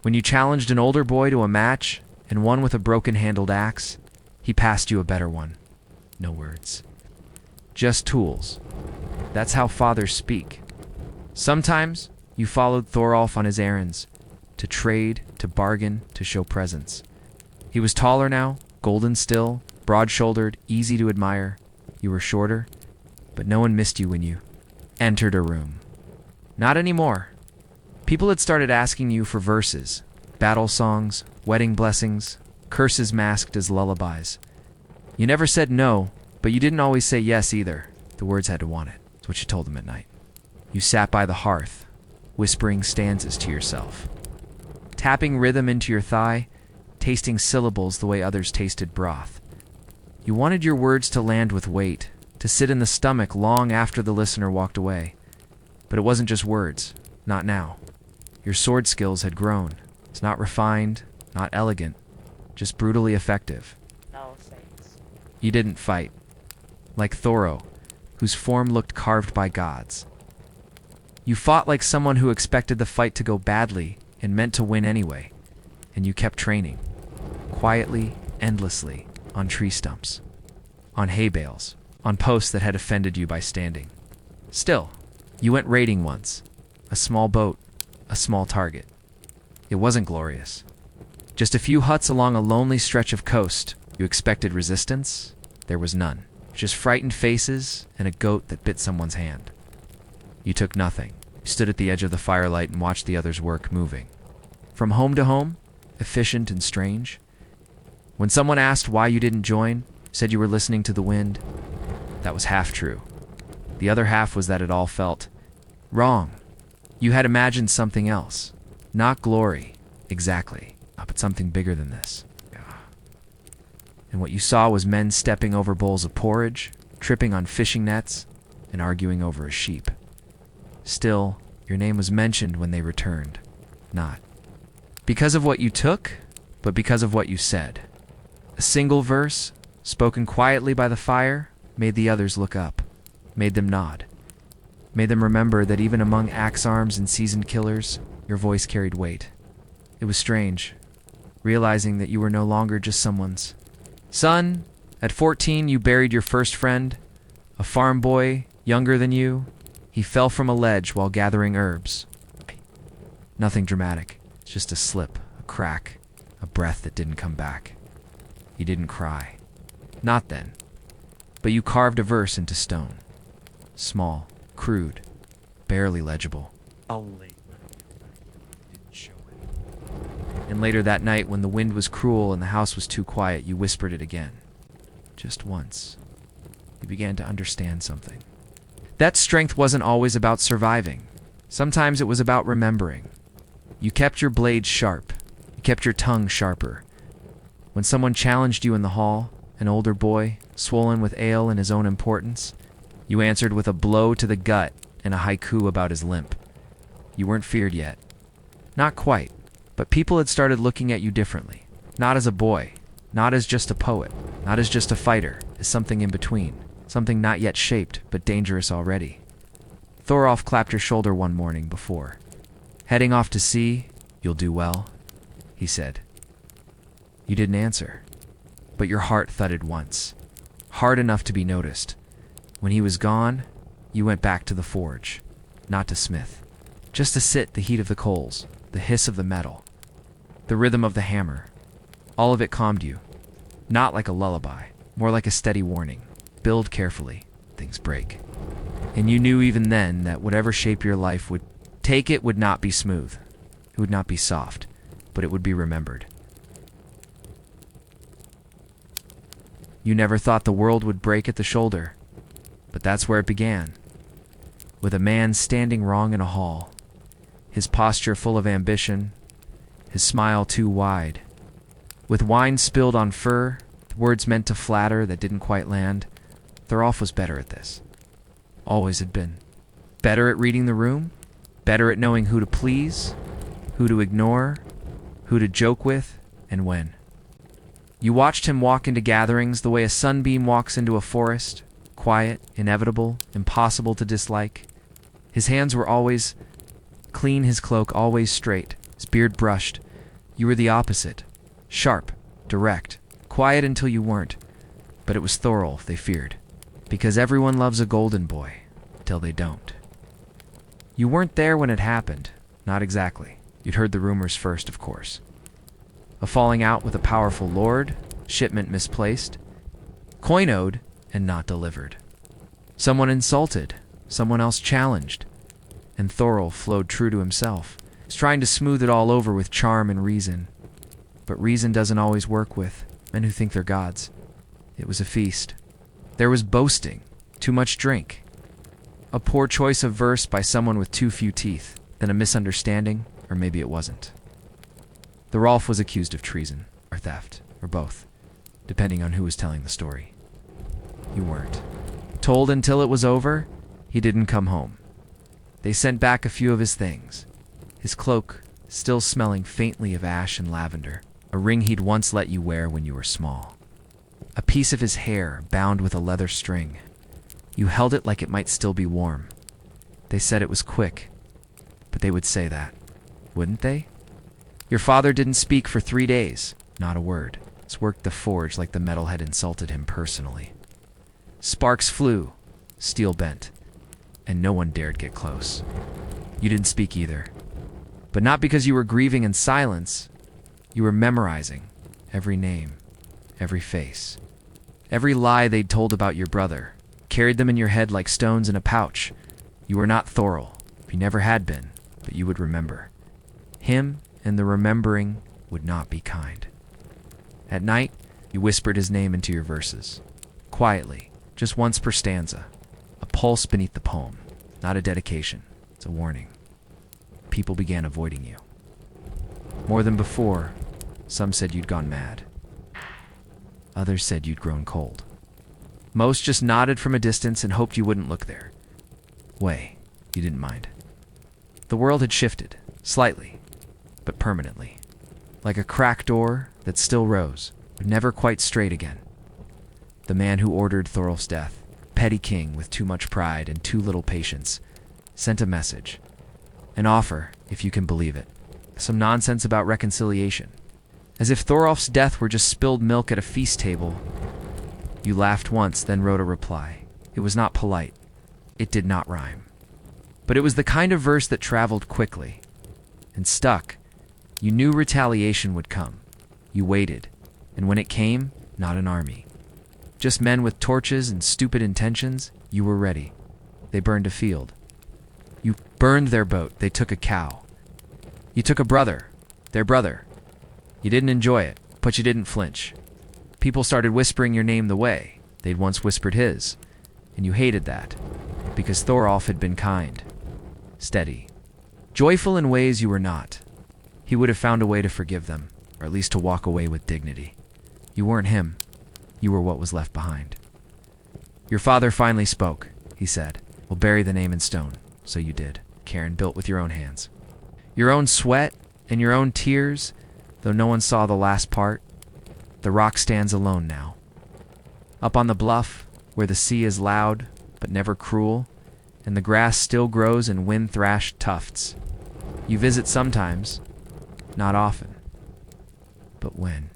When you challenged an older boy to a match and won with a broken-handled axe, he passed you a better one. No words. Just tools. That's how fathers speak. Sometimes you followed Thorolf on his errands, to trade, to bargain, to show presence. He was taller now, golden still, broad-shouldered, easy to admire. You were shorter, but no one missed you when you entered a room. Not anymore. People had started asking you for verses, battle songs, wedding blessings, curses masked as lullabies. You never said no, but you didn't always say yes either. The words had to want it. That's what you told them at night. You sat by the hearth, whispering stanzas to yourself, tapping rhythm into your thigh, tasting syllables the way others tasted broth. You wanted your words to land with weight, to sit in the stomach long after the listener walked away. But it wasn't just words, not now. Your sword skills had grown. It's not refined, not elegant, just brutally effective. No thanks. You didn't fight. Like Thoro, whose form looked carved by gods. You fought like someone who expected the fight to go badly and meant to win anyway. And you kept training. Quietly, endlessly, on tree stumps, on hay bales, on posts that had offended you by standing. Still, you went raiding once. A small boat, a small target. It wasn't glorious. Just a few huts along a lonely stretch of coast. You expected resistance? There was none. Just frightened faces and a goat that bit someone's hand. You took nothing. You stood at the edge of the firelight and watched the others' work moving. From home to home, efficient and strange. When someone asked why you didn't join, said you were listening to the wind, that was half true. The other half was that it all felt wrong. You had imagined something else. Not glory, exactly, but something bigger than this. And what you saw was men stepping over bowls of porridge, tripping on fishing nets, and arguing over a sheep. Still, your name was mentioned when they returned. Not because of what you took, but because of what you said. A single verse, spoken quietly by the fire, made the others look up, made them nod, made them remember that even among axe arms and seasoned killers, your voice carried weight. It was strange, realizing that you were no longer just someone's son. At 14, you buried your first friend, a farm boy younger than you. He fell from a ledge while gathering herbs. Nothing dramatic, just a slip, a crack, a breath that didn't come back. You didn't cry. Not then. But you carved a verse into stone. Small, crude, barely legible. Only. Didn't show it. And later that night, when the wind was cruel and the house was too quiet, you whispered it again. Just once. You began to understand something. That strength wasn't always about surviving. Sometimes it was about remembering. You kept your blade sharp. You kept your tongue sharper. When someone challenged you in the hall, an older boy, swollen with ale and his own importance, you answered with a blow to the gut and a haiku about his limp. You weren't feared yet. Not quite, But people had started looking at you differently. Not as a boy, not as just a poet, not as just a fighter, as something in between. Something not yet shaped, but dangerous already. Thorolf clapped your shoulder one morning before. "Heading off to sea, you'll do well," he said. You didn't answer, but your heart thudded once, hard enough to be noticed. When he was gone, you went back to the forge, not to smith, just to sit the heat of the coals, the hiss of the metal, the rhythm of the hammer. All of it calmed you, not like a lullaby, more like a steady warning. Build carefully, things break. And you knew even then that whatever shape your life would take, it would not be smooth. It would not be soft, but it would be remembered. You never thought the world would break at the shoulder, but that's where it began. With a man standing wrong in a hall, his posture full of ambition, his smile too wide. With wine spilled on fur, words meant to flatter that didn't quite land, Thorolf was better at this. Always had been. Better at reading the room, better at knowing who to please, who to ignore, who to joke with, and when. You watched him walk into gatherings the way a sunbeam walks into a forest, quiet, inevitable, impossible to dislike. His hands were always clean, his cloak always straight, his beard brushed. You were the opposite. Sharp, direct, quiet until you weren't. But it was Thorolf they feared. Because everyone loves a golden boy, till they don't. You weren't there when it happened. Not exactly. You'd heard the rumors first, of course. A falling out with a powerful lord, shipment misplaced, coin owed and not delivered. Someone insulted, someone else challenged, and Thorolf flowed true to himself. He's trying to smooth it all over with charm and reason. But reason doesn't always work with men who think they're gods. It was a feast. There was boasting, too much drink, a poor choice of verse by someone with too few teeth, then a misunderstanding, or maybe it wasn't. Thorolf was accused of treason, or theft, or both, depending on who was telling the story. You weren't. Told until it was over, he didn't come home. They sent back a few of his things. His cloak, still smelling faintly of ash and lavender, a ring he'd once let you wear when you were small. A piece of his hair bound with a leather string. You held it like it might still be warm. They said it was quick, but they would say that, wouldn't they? Your father didn't speak for 3 days, not a word. He's worked the forge like the metal had insulted him personally. Sparks flew, steel bent, and no one dared get close. You didn't speak either. But not because you were grieving in silence. You were memorizing every name, every face, every lie they'd told about your brother. Carried them in your head like stones in a pouch. You were not Thorol. You never had been, but you would remember. Him and the remembering would not be kind. At night, you whispered his name into your verses. Quietly, just once per stanza. A pulse beneath the poem. Not a dedication. It's a warning. People began avoiding you. More than before, some said you'd gone mad. Others said you'd grown cold. Most just nodded from a distance and hoped you wouldn't look their way. You didn't mind. The world had shifted, slightly, but permanently. Like a cracked door that still rose, but never quite straight again. The man who ordered Thorolf's death, petty king with too much pride and too little patience, sent a message. An offer, if you can believe it. Some nonsense about reconciliation. As if Thorolf's death were just spilled milk at a feast table. You laughed once, then wrote a reply. It was not polite. It did not rhyme. But it was the kind of verse that traveled quickly and stuck. You knew retaliation would come. You waited. And when it came, not an army. Just men with torches and stupid intentions, you were ready. They burned a field. You burned their boat. They took a cow. You took a brother. Their brother. You didn't enjoy it, but you didn't flinch. People started whispering your name the way they'd once whispered his, and you hated that, because Thorolf had been kind, steady, joyful in ways you were not. He would have found a way to forgive them, or at least to walk away with dignity. You weren't him. You were what was left behind. Your father finally spoke. He said, "We'll bury the name in stone." So you did. Cairn built with your own hands. Your own sweat And your own tears, though no one saw the last part, the rock stands alone now. Up on the bluff, where the sea is loud but never cruel, and the grass still grows in wind-thrashed tufts. You visit sometimes, not often. But when?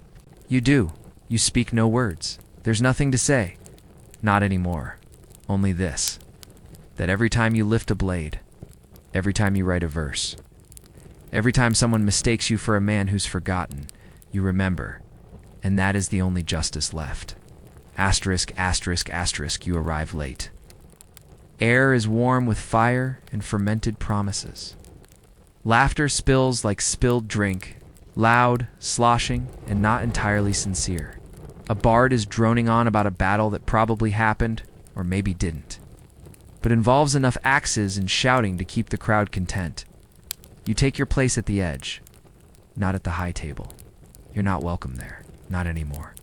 You do. You speak no words. There's nothing to say. Not anymore. Only this. That every time you lift a blade, every time you write a verse, every time someone mistakes you for a man who's forgotten, you remember. And that is the only justice left. Asterisk, asterisk, asterisk, you arrive late. Air is warm with fire and fermented promises. Laughter spills like spilled drink, loud, sloshing, and not entirely sincere. A bard is droning on about a battle that probably happened, or maybe didn't, but involves enough axes and shouting to keep the crowd content. You take your place at the edge, not at the high table. You're not welcome there, not anymore.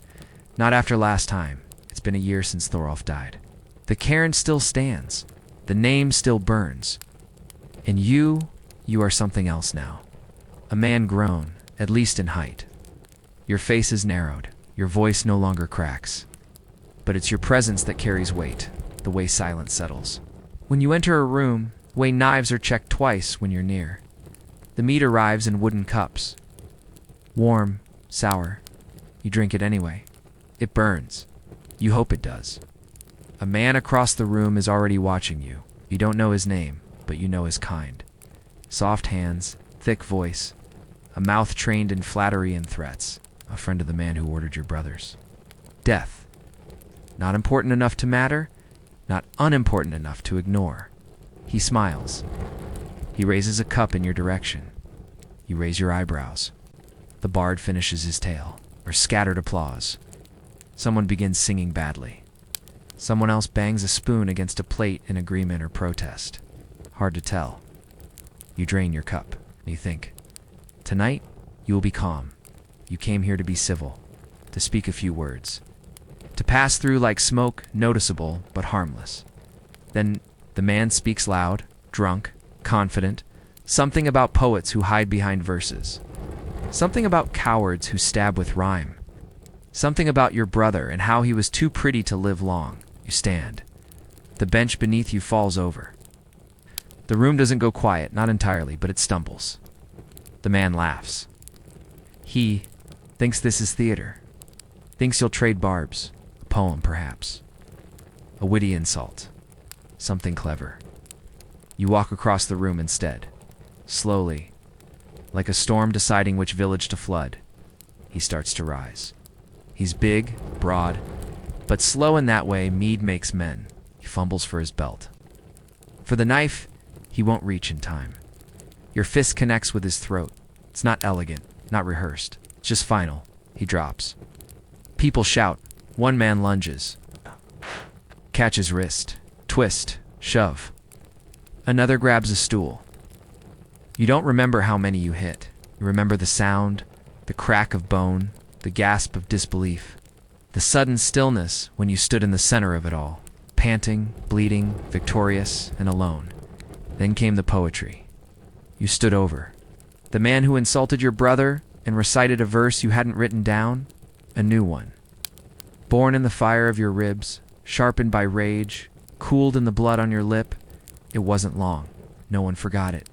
Not after last time. It's been a year since Thorolf died. The cairn still stands. The name still burns. And you are something else now. A man grown, at least in height. Your face is narrowed. Your voice no longer cracks. But it's your presence that carries weight, the way silence settles. When you enter a room, the way knives are checked twice when you're near. The meat arrives in wooden cups. Warm, sour. You drink it anyway. It burns. You hope it does. A man across the room is already watching you. You don't know his name, but you know his kind. Soft hands, thick voice, a mouth trained in flattery and threats. A friend of the man who ordered your brothers. Death. Not important enough to matter, not unimportant enough to ignore. He smiles. He raises a cup in your direction. You raise your eyebrows. The bard finishes his tale, or scattered applause. Someone begins singing badly. Someone else bangs a spoon against a plate in agreement or protest. Hard to tell. You drain your cup. You think, tonight you will be calm. You came here to be civil, to speak a few words, to pass through like smoke, noticeable but harmless. Then the man speaks loud, drunk, confident, something about poets who hide behind verses, something about cowards who stab with rhyme, something about your brother and how he was too pretty to live long. You stand. The bench beneath you falls over. The room doesn't go quiet, not entirely, but it stumbles. The man laughs. He thinks this is theater. Thinks you'll trade barbs. A poem, perhaps. A witty insult. Something clever. You walk across the room instead. Slowly, like a storm deciding which village to flood. He starts to rise. He's big, broad, but slow in that way Mead makes men. He fumbles for his belt. For the knife, he won't reach in time. Your fist connects with his throat. It's not elegant, not rehearsed. It's just final. He drops. People shout. One man lunges. Catch his wrist. Twist. Shove. Another grabs a stool. You don't remember how many you hit. You remember the sound, the crack of bone, the gasp of disbelief, the sudden stillness when you stood in the center of it all, panting, bleeding, victorious, and alone. Then came the poetry. You stood over. The man who insulted your brother and recited a verse you hadn't written down, a new one. Born in the fire of your ribs, sharpened by rage, cooled in the blood on your lip, it wasn't long. No one forgot it.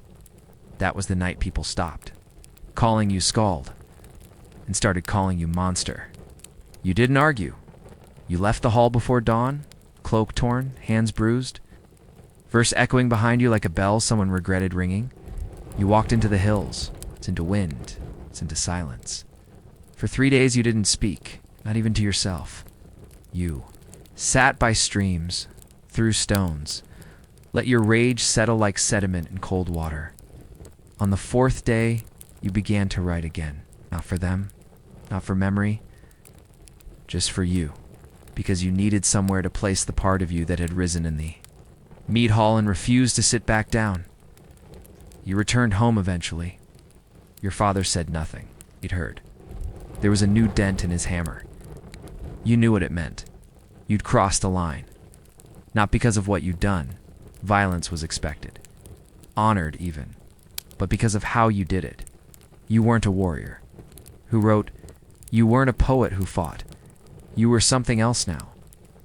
That was the night people stopped, calling you Scald, and started calling you Monster. You didn't argue. You left the hall before dawn, cloak torn, hands bruised, verse echoing behind you like a bell someone regretted ringing. You walked into the hills. It's into wind. It's into silence. For 3 days you didn't speak, not even to yourself. You sat by streams, threw stones, let your rage settle like sediment in cold water. On the 4th day, you began to write again. Not for them, not for memory, just for you, because you needed somewhere to place the part of you that had risen in thee. Mead Hall and refused to sit back down. You returned home eventually. Your father said nothing. He'd heard. There was a new dent in his hammer. You knew what it meant. You'd crossed a line. Not because of what you'd done. Violence was expected. Honored, even. But because of how you did it. You weren't a warrior. Who wrote, you weren't a poet who fought. You were something else now.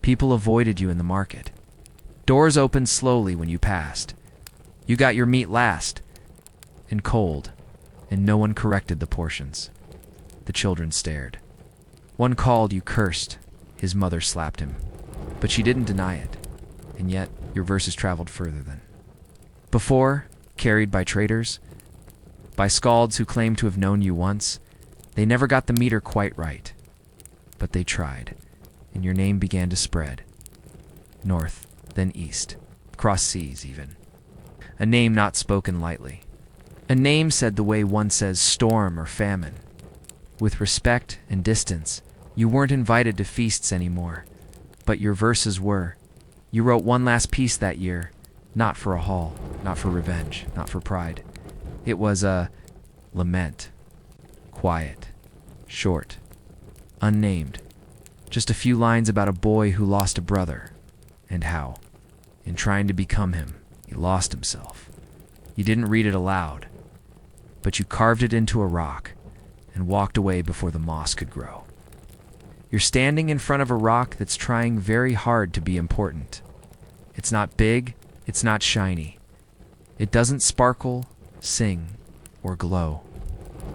People avoided you in the market. Doors opened slowly when you passed. You got your meat last, and cold, and no one corrected the portions. The children stared. One called, you cursed. His mother slapped him. But she didn't deny it, and yet your verses traveled further than. Before, carried by traitors, by skalds who claimed to have known you once, they never got the meter quite right. But they tried, and your name began to spread. North, then east, across seas even. A name not spoken lightly. A name said the way one says storm or famine. With respect and distance, you weren't invited to feasts anymore, but your verses were. You wrote one last piece that year, not for a haul, not for revenge, not for pride. It was a lament. Quiet. Short. Unnamed. Just a few lines about a boy who lost a brother, and how, in trying to become him, he lost himself. You didn't read it aloud, but you carved it into a rock and walked away before the moss could grow. You're standing in front of a rock that's trying very hard to be important. It's not big, it's not shiny. It doesn't sparkle, sing, or glow.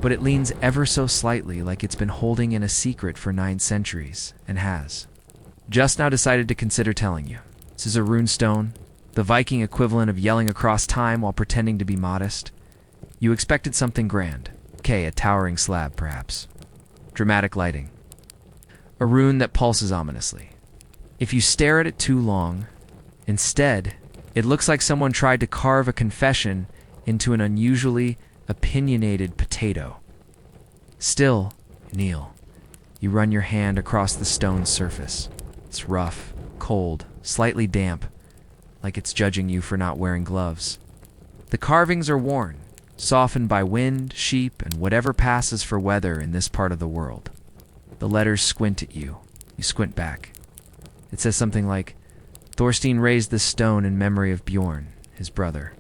But it leans ever so slightly like it's been holding in a secret for 9 centuries, and has. Just now decided to consider telling you. This is a runestone, the Viking equivalent of yelling across time while pretending to be modest. You expected something grand. Okay, a towering slab, perhaps. Dramatic lighting. A rune that pulses ominously. If you stare at it too long, instead, it looks like someone tried to carve a confession into an unusually opinionated potato. Still, kneel. You run your hand across the stone surface. It's rough, cold, slightly damp, like it's judging you for not wearing gloves. The carvings are worn, softened by wind, sheep, and whatever passes for weather in this part of the world. The letters squint at you. You squint back. It says something like, Thorstein raised this stone in memory of Bjorn, his brother.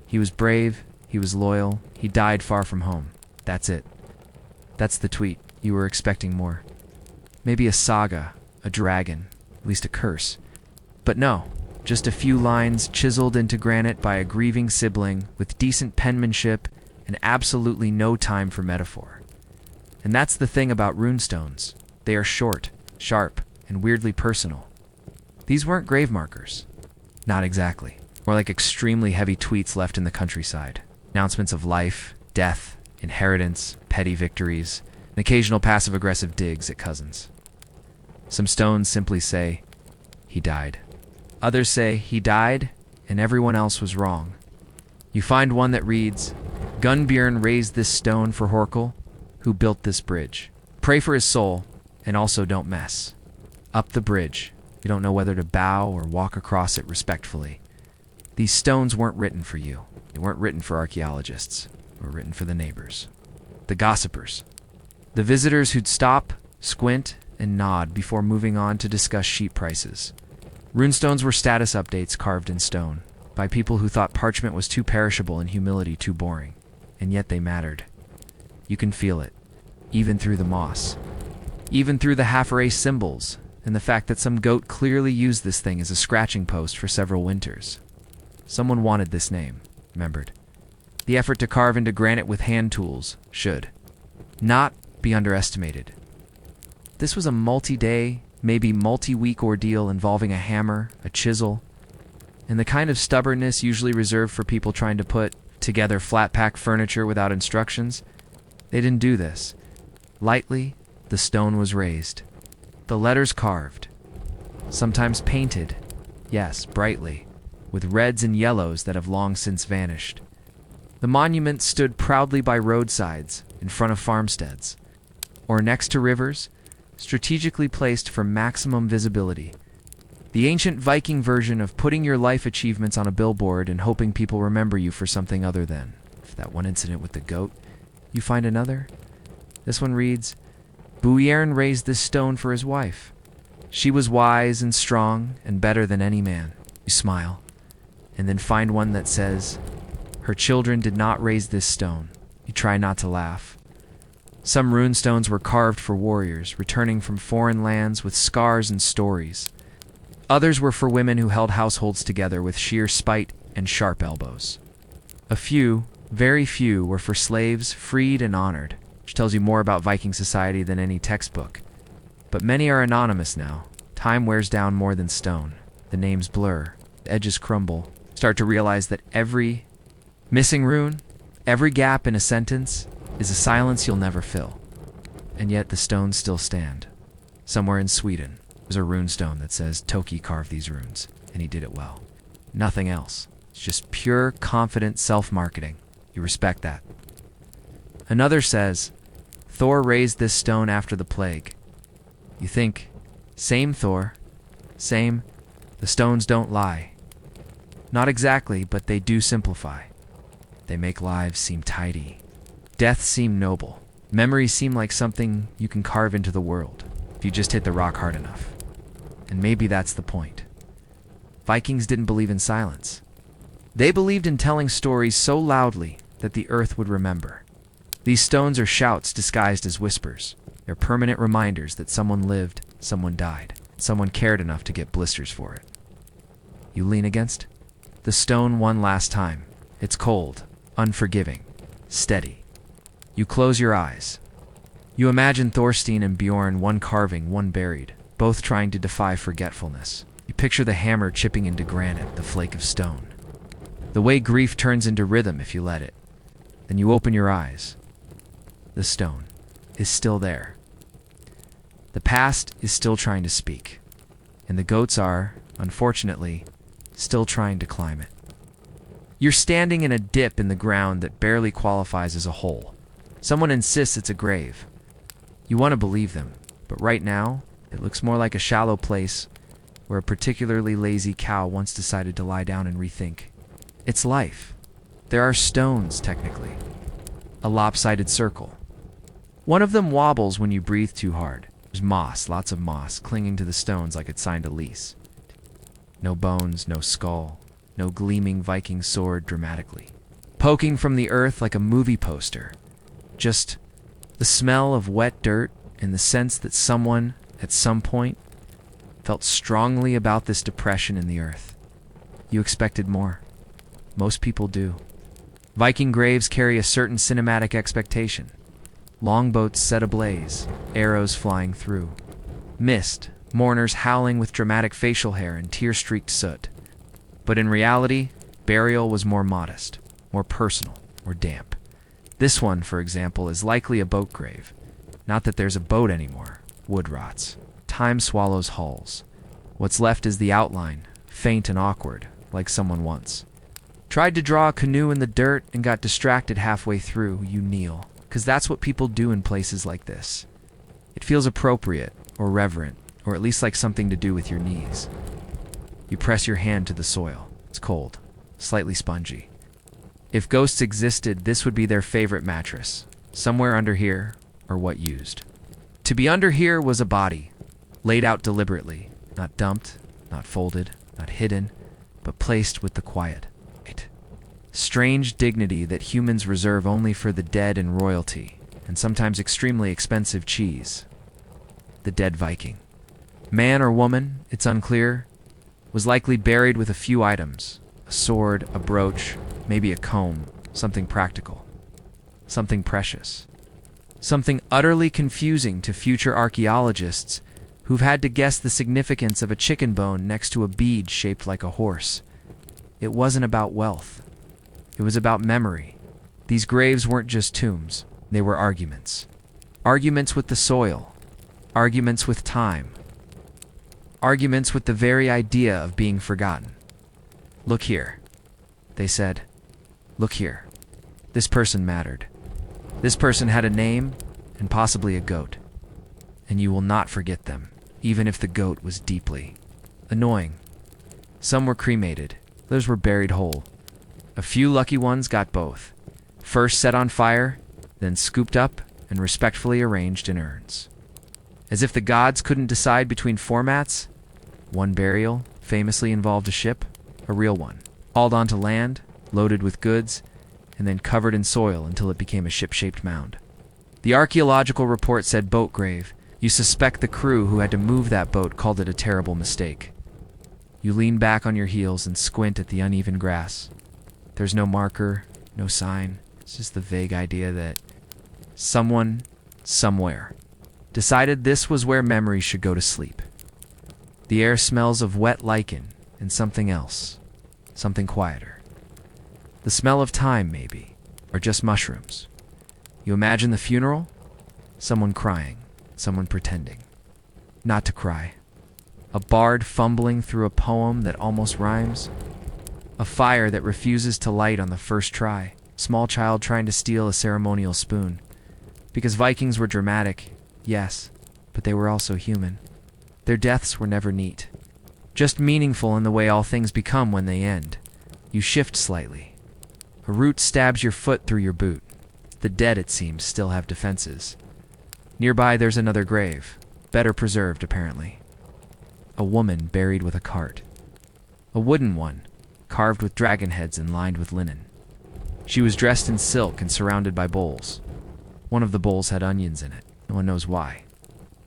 He was brave, he was loyal, he died far from home. That's it. That's the tweet. You were expecting more. Maybe a saga, a dragon, at least a curse. But no, just a few lines chiseled into granite by a grieving sibling with decent penmanship and absolutely no time for metaphor. And that's the thing about runestones. They are short, sharp, and weirdly personal. These weren't grave markers. Not exactly. More like extremely heavy tweets left in the countryside. Announcements of life, death, inheritance, petty victories, and occasional passive-aggressive digs at cousins. Some stones simply say, he died. Others say, he died, and everyone else was wrong. You find one that reads, Gunbjorn raised this stone for Horkel, who built this bridge. Pray for his soul, and also don't mess. Up the bridge. You don't know whether to bow or walk across it respectfully. These stones weren't written for you. They weren't written for archaeologists. They were written for the neighbors. The gossipers. The visitors who'd stop, squint, and nod before moving on to discuss sheep prices. Runestones were status updates carved in stone by people who thought parchment was too perishable and humility too boring. And yet they mattered. You can feel it, even through the moss. Even through the half-erased symbols, and the fact that some goat clearly used this thing as a scratching post for several winters. Someone wanted this name, remembered. The effort to carve into granite with hand tools should not be underestimated. This was a multi-day, maybe multi-week ordeal involving a hammer, a chisel, and the kind of stubbornness usually reserved for people trying to put together flat-pack furniture without instructions. They didn't do this. Lightly, the stone was raised. The letters carved. Sometimes painted, yes, brightly, with reds and yellows that have long since vanished. The monument stood proudly by roadsides, in front of farmsteads, or next to rivers, strategically placed for maximum visibility. The ancient Viking version of putting your life achievements on a billboard and hoping people remember you for something other than, if that one incident with the goat, you find another. This one reads, Bjorn raised this stone for his wife. She was wise and strong and better than any man. You smile, and then find one that says, her children did not raise this stone. You try not to laugh. Some runestones were carved for warriors, returning from foreign lands with scars and stories. Others were for women who held households together with sheer spite and sharp elbows. A few, very few, were for slaves, freed and honored, which tells you more about Viking society than any textbook. But many are anonymous now. Time wears down more than stone. The names blur, the edges crumble. Start to realize that every missing rune, every gap in a sentence, is a silence you'll never fill. And yet the stones still stand. Somewhere in Sweden, there's a runestone that says Toki carved these runes, and he did it well. Nothing else. It's just pure, confident self-marketing. You respect that. Another says, Thor raised this stone after the plague. You think, same Thor, same, the stones don't lie. Not exactly, but they do simplify. They make lives seem tidy. Death seem noble. Memories seem like something you can carve into the world if you just hit the rock hard enough. And maybe that's the point. Vikings didn't believe in silence. They believed in telling stories so loudly that the earth would remember. These stones are shouts disguised as whispers. They're permanent reminders that someone lived, someone died, someone cared enough to get blisters for it. You lean against the stone one last time. It's cold, unforgiving, steady. You close your eyes. You imagine Thorstein and Bjorn, one carving, one buried, both trying to defy forgetfulness. You picture the hammer chipping into granite, the flake of stone. The way grief turns into rhythm if you let it. Then you open your eyes. The stone is still there. The past is still trying to speak. And the goats are, unfortunately, still trying to climb it. You're standing in a dip in the ground that barely qualifies as a hole. Someone insists it's a grave. You want to believe them, but right now, it looks more like a shallow place where a particularly lazy cow once decided to lie down and rethink. It's life. There are stones, technically. A lopsided circle. One of them wobbles when you breathe too hard. There's moss, lots of moss, clinging to the stones like it signed a lease. No bones, no skull, no gleaming Viking sword dramatically. Poking from the earth like a movie poster. Just the smell of wet dirt and the sense that someone, at some point, felt strongly about this depression in the earth. You expected more. Most people do. Viking graves carry a certain cinematic expectation. Longboats set ablaze, arrows flying through. Mist, mourners howling with dramatic facial hair and tear-streaked soot. But in reality, burial was more modest, more personal, more damp. This one, for example, is likely a boat grave. Not that there's a boat anymore. Wood rots. Time swallows hulls. What's left is the outline, faint and awkward, like someone once. Tried to draw a canoe in the dirt and got distracted halfway through. You kneel, because that's what people do in places like this. It feels appropriate, or reverent, or at least like something to do with your knees. You press your hand to the soil. It's cold, slightly spongy. If ghosts existed, this would be their favorite mattress. Somewhere under here, or what used. To be under here was a body, laid out deliberately, not dumped, not folded, not hidden, but placed with the quiet. Strange dignity that humans reserve only for the dead and royalty, and sometimes extremely expensive cheese. The dead Viking. Man or woman, it's unclear, was likely buried with a few items. A sword, a brooch, maybe a comb, something practical. Something precious. Something utterly confusing to future archaeologists who've had to guess the significance of a chicken bone next to a bead shaped like a horse. It wasn't about wealth. It was about memory. These graves weren't just tombs. They were arguments. Arguments with the soil. Arguments with time. Arguments with the very idea of being forgotten. Look here, they said. Look here. This person mattered. This person had a name and possibly a goat. And you will not forget them, even if the goat was deeply annoying. Some were cremated. Others were buried whole. A few lucky ones got both. First set on fire, then scooped up and respectfully arranged in urns. As if the gods couldn't decide between formats, one burial famously involved a ship, a real one, hauled onto land, loaded with goods, and then covered in soil until it became a ship-shaped mound. The archaeological report said boat grave. You suspect the crew who had to move that boat called it a terrible mistake. You lean back on your heels and squint at the uneven grass. There's no marker, no sign. It's just the vague idea that someone, somewhere, decided this was where memories should go to sleep. The air smells of wet lichen and something else, something quieter. The smell of time, maybe, or just mushrooms. You imagine the funeral? Someone crying, someone pretending not to cry. A bard fumbling through a poem that almost rhymes. A fire that refuses to light on the first try. Small child trying to steal a ceremonial spoon. Because Vikings were dramatic, yes, but they were also human. Their deaths were never neat. Just meaningful in the way all things become when they end. You shift slightly. A root stabs your foot through your boot. The dead, it seems, still have defenses. Nearby there's another grave, better preserved apparently. A woman buried with a cart. A wooden one, carved with dragon heads and lined with linen. She was dressed in silk and surrounded by bowls. One of the bowls had onions in it. No one knows why.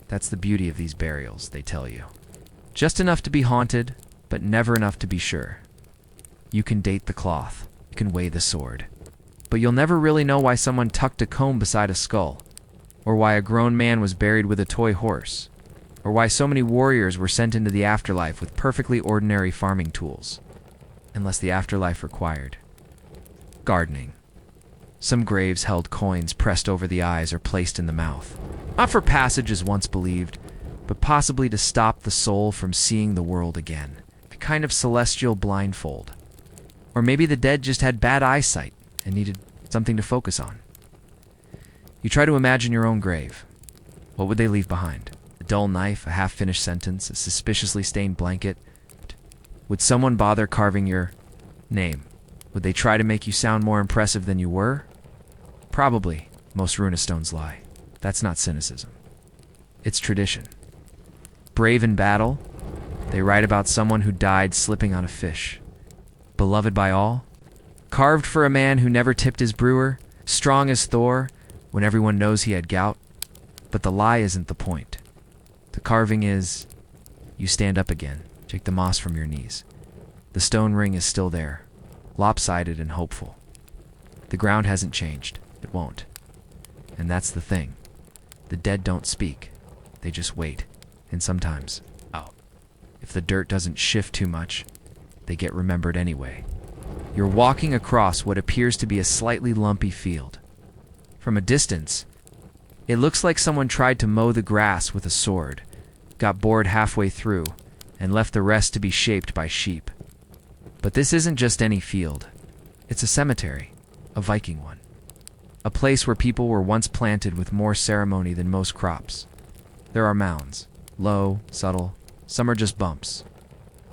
That's the beauty of these burials, they tell you. Just enough to be haunted, but never enough to be sure. You can date the cloth. You can weigh the sword. But you'll never really know why someone tucked a comb beside a skull, or why a grown man was buried with a toy horse, or why so many warriors were sent into the afterlife with perfectly ordinary farming tools, unless the afterlife required gardening. Some graves held coins pressed over the eyes or placed in the mouth, not for passage as once believed, but possibly to stop the soul from seeing the world again, a kind of celestial blindfold. Or maybe the dead just had bad eyesight and needed something to focus on. You try to imagine your own grave. What would they leave behind? A dull knife, a half-finished sentence, a suspiciously stained blanket? Would someone bother carving your name? Would they try to make you sound more impressive than you were? Probably. Most runestones lie. That's not cynicism. It's tradition. Brave in battle, they write about someone who died slipping on a fish. Beloved by all, carved for a man who never tipped his brewer, strong as Thor, when everyone knows he had gout. But the lie isn't the point. The carving is, you stand up again, shake the moss from your knees. The stone ring is still there, lopsided and hopeful. The ground hasn't changed. It won't. And that's the thing. The dead don't speak. They just wait. And sometimes, if the dirt doesn't shift too much, they get remembered anyway. You're walking across what appears to be a slightly lumpy field. From a distance, it looks like someone tried to mow the grass with a sword, got bored halfway through, and left the rest to be shaped by sheep. But this isn't just any field. It's a cemetery, a Viking one. A place where people were once planted with more ceremony than most crops. There are mounds, low, subtle. Some are just bumps.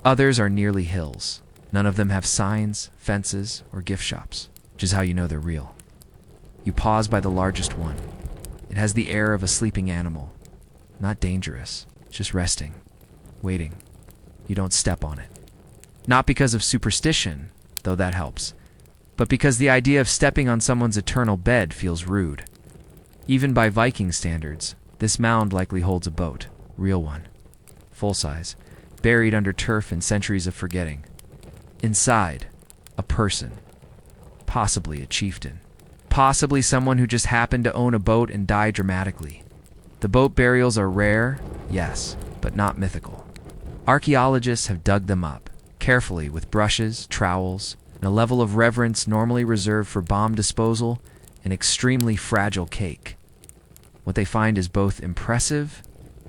Others are nearly hills. None of them have signs, fences, or gift shops, which is how you know they're real. You pause by the largest one. It has the air of a sleeping animal. Not dangerous, just resting, waiting. You don't step on it. Not because of superstition, though that helps, but because the idea of stepping on someone's eternal bed feels rude. Even by Viking standards, this mound likely holds a boat, real one, full size, buried under turf and centuries of forgetting. Inside, a person, possibly a chieftain, possibly someone who just happened to own a boat and die dramatically. The boat burials are rare, yes, but not mythical. Archaeologists have dug them up, carefully with brushes, trowels, and a level of reverence normally reserved for bomb disposal and extremely fragile cake. What they find is both impressive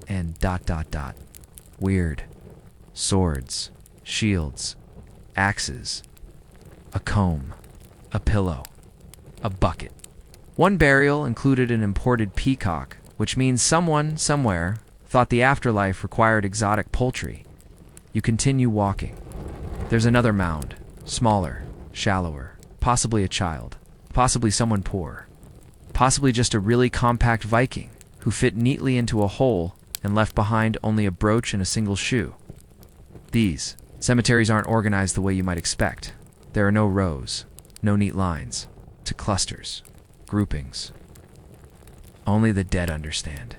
and ... weird. Swords, shields, axes, a comb, a pillow, a bucket. One burial included an imported peacock, which means someone, somewhere, thought the afterlife required exotic poultry. You continue walking. There's another mound, smaller, shallower, possibly a child, possibly someone poor, possibly just a really compact Viking who fit neatly into a hole and left behind only a brooch and a single shoe. These cemeteries aren't organized the way you might expect. There are no rows, no neat lines. to clusters, groupings. Only the dead understand.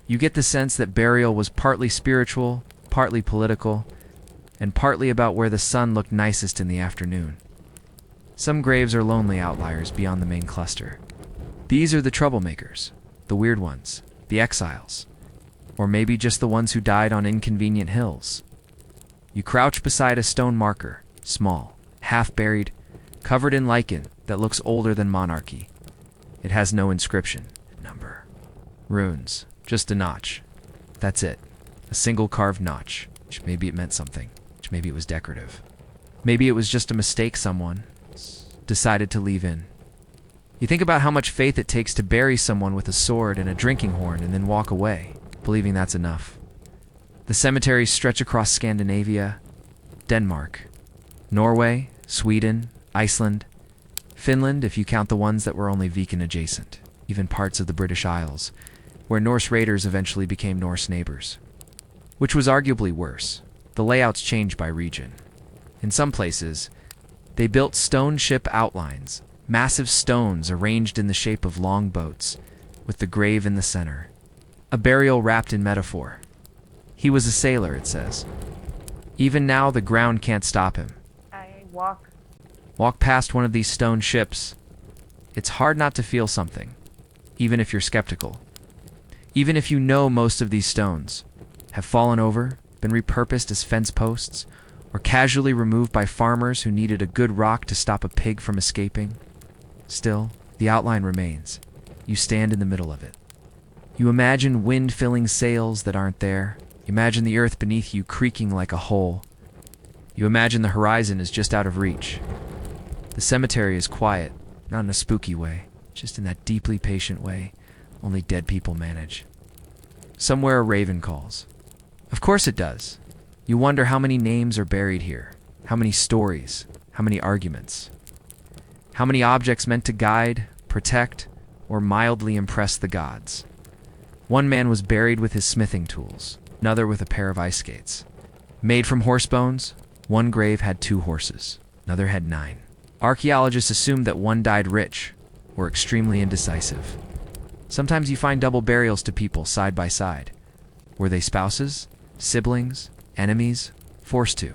You get the sense that burial was partly spiritual, partly political, and partly about where the sun looked nicest in the afternoon. Some graves are lonely outliers beyond the main cluster. These are the troublemakers, the weird ones, the exiles, or maybe just the ones who died on inconvenient hills. You crouch beside a stone marker, small, half-buried, covered in lichen that looks older than monarchy. It has no inscription, number, runes, just a notch. That's it. A single carved notch. Maybe it meant something. Maybe it was decorative. Maybe it was just a mistake someone decided to leave in. You think about how much faith it takes to bury someone with a sword and a drinking horn and then walk away, believing that's enough. The cemeteries stretch across Scandinavia, Denmark, Norway, Sweden, Iceland, Finland if you count the ones that were only Viking adjacent, even parts of the British Isles, where Norse raiders eventually became Norse neighbors. Which was arguably worse. The layouts changed by region. In some places, they built stone ship outlines, massive stones arranged in the shape of long boats, with the grave in the center. A burial wrapped in metaphor. He was a sailor, it says. Even now, the ground can't stop him. I walk. Walk past one of these stone ships. It's hard not to feel something, even if you're skeptical. Even if you know most of these stones have fallen over, been repurposed as fence posts, or casually removed by farmers who needed a good rock to stop a pig from escaping. Still, the outline remains. You stand in the middle of it. You imagine wind filling sails that aren't there. You imagine the earth beneath you creaking like a hole. You imagine the horizon is just out of reach. The cemetery is quiet, not in a spooky way, just in that deeply patient way only dead people manage. Somewhere a raven calls. Of course it does. You wonder how many names are buried here, how many stories, how many arguments, how many objects meant to guide, protect, or mildly impress the gods. One man was buried with his smithing tools, another with a pair of ice skates. Made from horse bones, one grave had 2 horses, another had 9. Archaeologists assumed that one died rich, or extremely indecisive. Sometimes you find double burials to people side by side. Were they spouses, siblings, enemies, forced to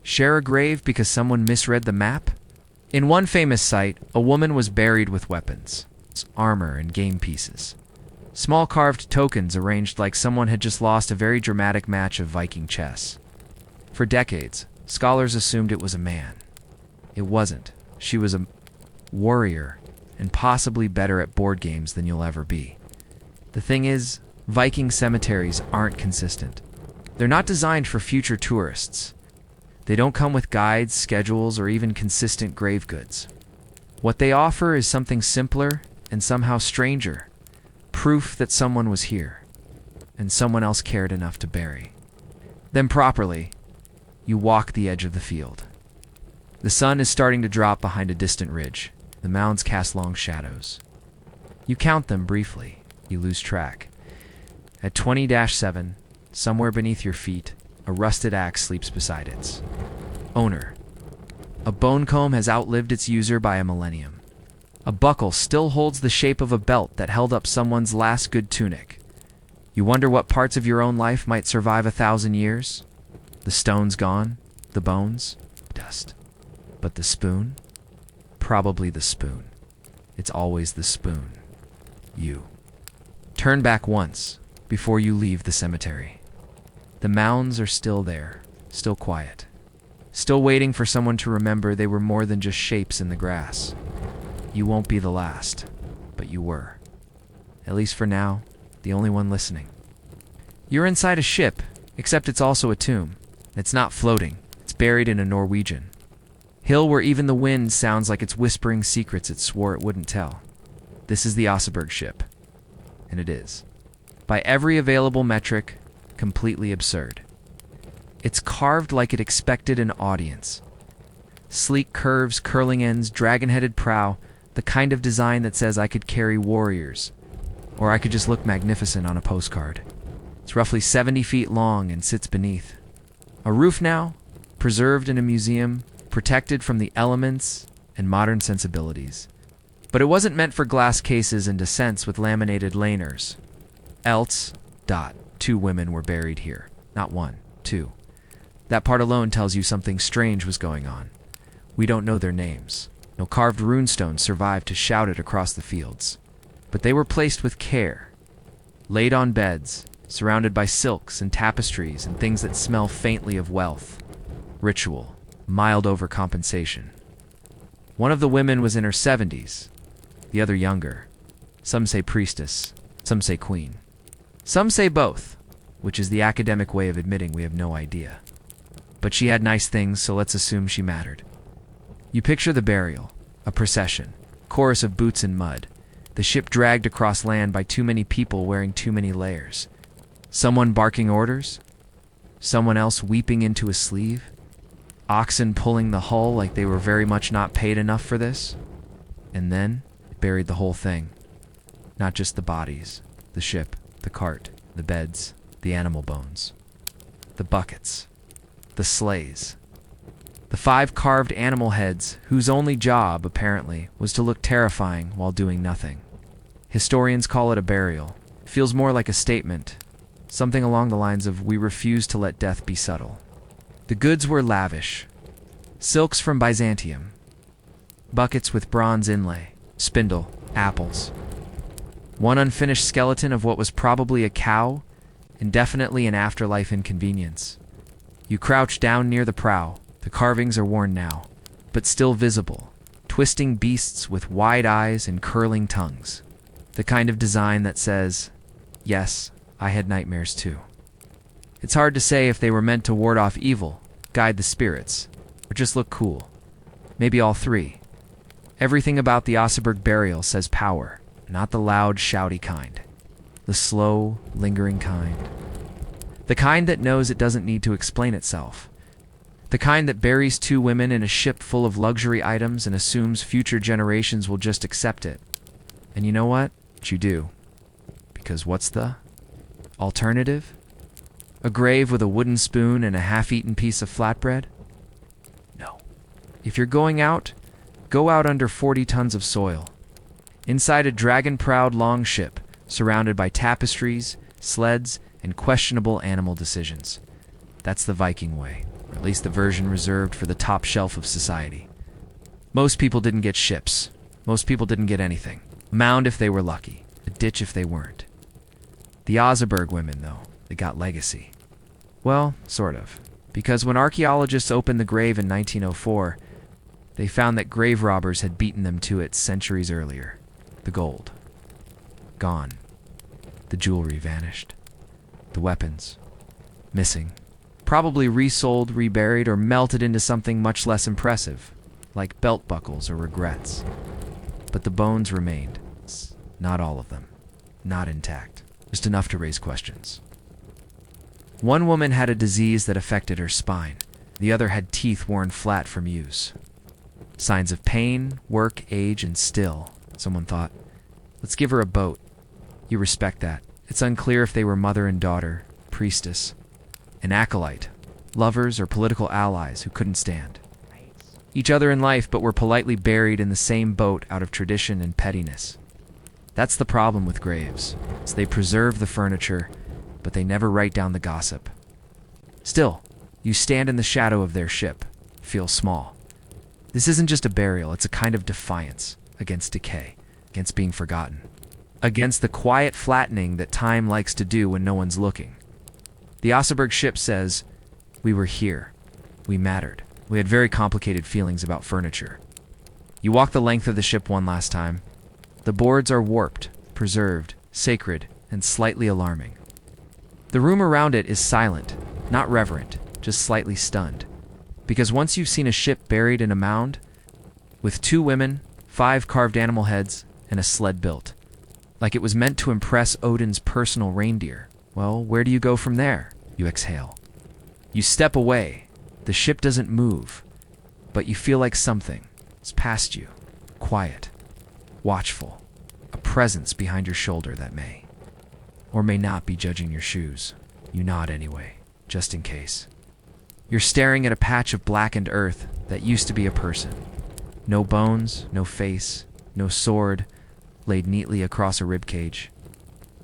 share a grave because someone misread the map? In one famous site, a woman was buried with weapons, armor, and game pieces. Small carved tokens arranged like someone had just lost a very dramatic match of Viking chess. For decades, scholars assumed it was a man. It wasn't. She was a warrior, and possibly better at board games than you'll ever be. The thing is, Viking cemeteries aren't consistent. They're not designed for future tourists. They don't come with guides, schedules, or even consistent grave goods. What they offer is something simpler and somehow stranger. Proof that someone was here, and someone else cared enough to bury. Then properly, you walk the edge of the field. The sun is starting to drop behind a distant ridge. The mounds cast long shadows. You count them briefly. You lose track. At 20-7, somewhere beneath your feet, a rusted axe sleeps beside its owner. A bone comb has outlived its user by a millennium. A buckle still holds the shape of a belt that held up someone's last good tunic. You wonder what parts of your own life might survive 1,000 years? The stone's gone, the bones, dust. But the spoon? Probably the spoon. It's always the spoon. You. Turn back once before you leave the cemetery. The mounds are still there, still quiet, still waiting for someone to remember they were more than just shapes in the grass. You won't be the last, but you were. At least for now, the only one listening. You're inside a ship, except it's also a tomb. It's not floating. It's buried in a Norwegian hill where even the wind sounds like it's whispering secrets it swore it wouldn't tell. This is the Oseberg ship. And it is. By every available metric, completely absurd. It's carved like it expected an audience. Sleek curves, curling ends, dragon-headed prow, the kind of design that says I could carry warriors, or I could just look magnificent on a postcard. It's roughly 70 feet long and sits beneath a roof now, preserved in a museum, protected from the elements and modern sensibilities. But it wasn't meant for glass cases and descents with laminated laners. Else, two women were buried here. Not one, two. That part alone tells you something strange was going on. We don't know their names. No carved runestones survived to shout it across the fields. But they were placed with care. Laid on beds, surrounded by silks and tapestries and things that smell faintly of wealth. Ritual, mild overcompensation. One of the women was in her 70s, the other younger. Some say priestess, some say queen. Some say both, which is the academic way of admitting we have no idea. But she had nice things, so let's assume she mattered. You picture the burial, a procession, chorus of boots in mud, the ship dragged across land by too many people wearing too many layers. Someone barking orders? Someone else weeping into a sleeve? Oxen pulling the hull like they were very much not paid enough for this? And then it buried the whole thing. Not just the bodies, the ship, the cart, the beds, the animal bones. The buckets. The sleighs. The 5 carved animal heads whose only job, apparently, was to look terrifying while doing nothing. Historians call it a burial. It feels more like a statement. Something along the lines of, we refuse to let death be subtle. The goods were lavish. Silks from Byzantium. Buckets with bronze inlay. Spindle. Apples. One unfinished skeleton of what was probably a cow, and definitely an afterlife inconvenience. You crouch down near the prow. The carvings are worn now, but still visible. Twisting beasts with wide eyes and curling tongues. The kind of design that says, yes, I had nightmares too. It's hard to say if they were meant to ward off evil, guide the spirits, or just look cool. Maybe all three. Everything about the Oseberg burial says power, not the loud, shouty kind. The slow, lingering kind. The kind that knows it doesn't need to explain itself. The kind that buries 2 women in a ship full of luxury items and assumes future generations will just accept it. And you know what? You do. Because what's the alternative? A grave with a wooden spoon and a half-eaten piece of flatbread? No. If you're going out, go out under 40 tons of soil. Inside a dragon-proud longship, surrounded by tapestries, sleds, and questionable animal decisions. That's the Viking way, or at least the version reserved for the top shelf of society. Most people didn't get ships. Most people didn't get anything. A mound if they were lucky. A ditch if they weren't. The Oseberg women, though, they got legacy. Well, sort of. Because when archaeologists opened the grave in 1904, they found that grave robbers had beaten them to it centuries earlier. The gold. Gone. The jewelry vanished. The weapons. Missing. Probably resold, reburied, or melted into something much less impressive, like belt buckles or regrets. But the bones remained. Not all of them. Not intact. Just enough to raise questions. One woman had a disease that affected her spine. The other had teeth worn flat from use. Signs of pain, work, age, and still. Someone thought, let's give her a boat. You respect that. It's unclear if they were mother and daughter, priestess, an acolyte, lovers, or political allies who couldn't stand each other in life but were politely buried in the same boat out of tradition and pettiness. That's the problem with graves. Is they preserve the furniture, but they never write down the gossip. Still, you stand in the shadow of their ship, feel small. This isn't just a burial, it's a kind of defiance against decay, against being forgotten, against the quiet flattening that time likes to do when no one's looking. The Oseberg ship says, we were here. We mattered. We had very complicated feelings about furniture. You walk the length of the ship one last time. The boards are warped, preserved, sacred, and slightly alarming. The room around it is silent, not reverent, just slightly stunned. Because once you've seen a ship buried in a mound, with 2 women, 5 carved animal heads, and a sled built, like it was meant to impress Odin's personal reindeer, well, where do you go from there? You exhale. You step away. The ship doesn't move, but you feel like something is past you, quiet, watchful, a presence behind your shoulder that may, or may not be judging your shoes. You nod anyway, just in case. You're staring at a patch of blackened earth that used to be a person. No bones, no face, no sword, laid neatly across a rib cage.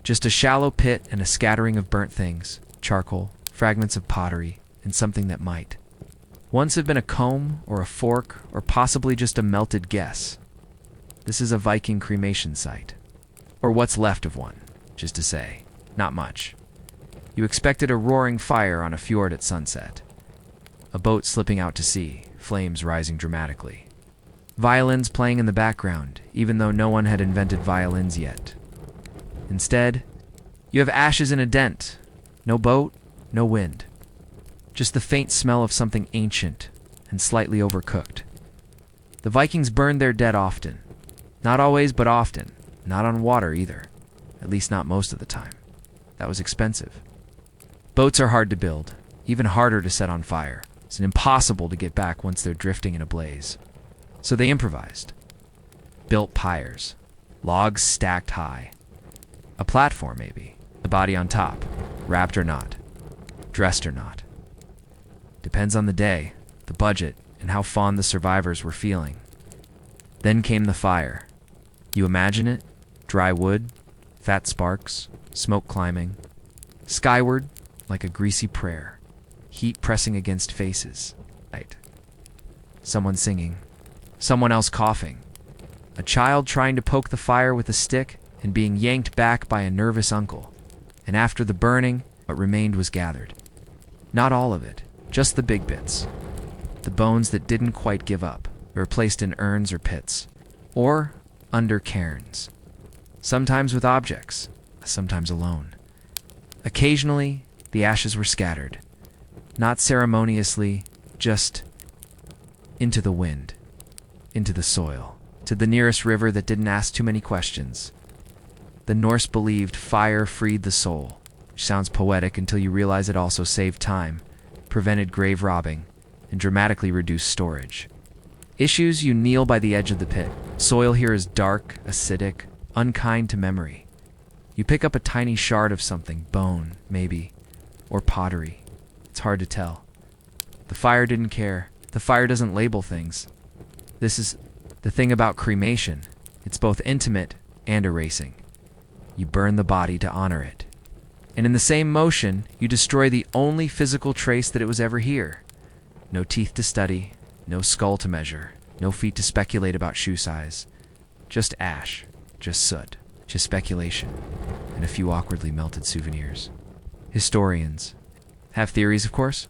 Just a shallow pit and a scattering of burnt things, charcoal, fragments of pottery, and something that might once have been a comb or a fork or possibly just a melted guess. This is a Viking cremation site. Or what's left of one, just to say. Not much. You expected a roaring fire on a fjord at sunset. A boat slipping out to sea, flames rising dramatically. Violins playing in the background, even though no one had invented violins yet. Instead, you have ashes in a dent. No boat, no wind. Just the faint smell of something ancient and slightly overcooked. The Vikings burned their dead often. Not always, but often. Not on water either. At least not most of the time. That was expensive. Boats are hard to build, even harder to set on fire. It's impossible to get back once they're drifting in a blaze. So they improvised. Built pyres. Logs stacked high. A platform, maybe. The body on top. Wrapped or not. Dressed or not. Depends on the day, the budget, and how fond the survivors were feeling. Then came the fire. You imagine it? Dry wood, fat sparks, smoke climbing. Skyward, like a greasy prayer. Heat pressing against faces. Right. Someone singing. Someone else coughing. A child trying to poke the fire with a stick and being yanked back by a nervous uncle. And after the burning, what remained was gathered. Not all of it, just the big bits. The bones that didn't quite give up. They were placed in urns or pits. Or under cairns. Sometimes with objects, sometimes alone. Occasionally, the ashes were scattered. Not ceremoniously, just into the wind, into the soil, to the nearest river that didn't ask too many questions. The Norse believed fire freed the soul, which sounds poetic until you realize it also saved time, prevented grave robbing, and dramatically reduced storage. Issues: you kneel by the edge of the pit. Soil here is dark, acidic, unkind to memory. You pick up a tiny shard of something, bone, maybe, or pottery. It's hard to tell. The fire didn't care. The fire doesn't label things. This is the thing about cremation. It's both intimate and erasing. You burn the body to honor it. And in the same motion, you destroy the only physical trace that it was ever here. No teeth to study, no skull to measure, no feet to speculate about shoe size. Just ash, just soot, just speculation, and a few awkwardly melted souvenirs. Historians have theories, of course.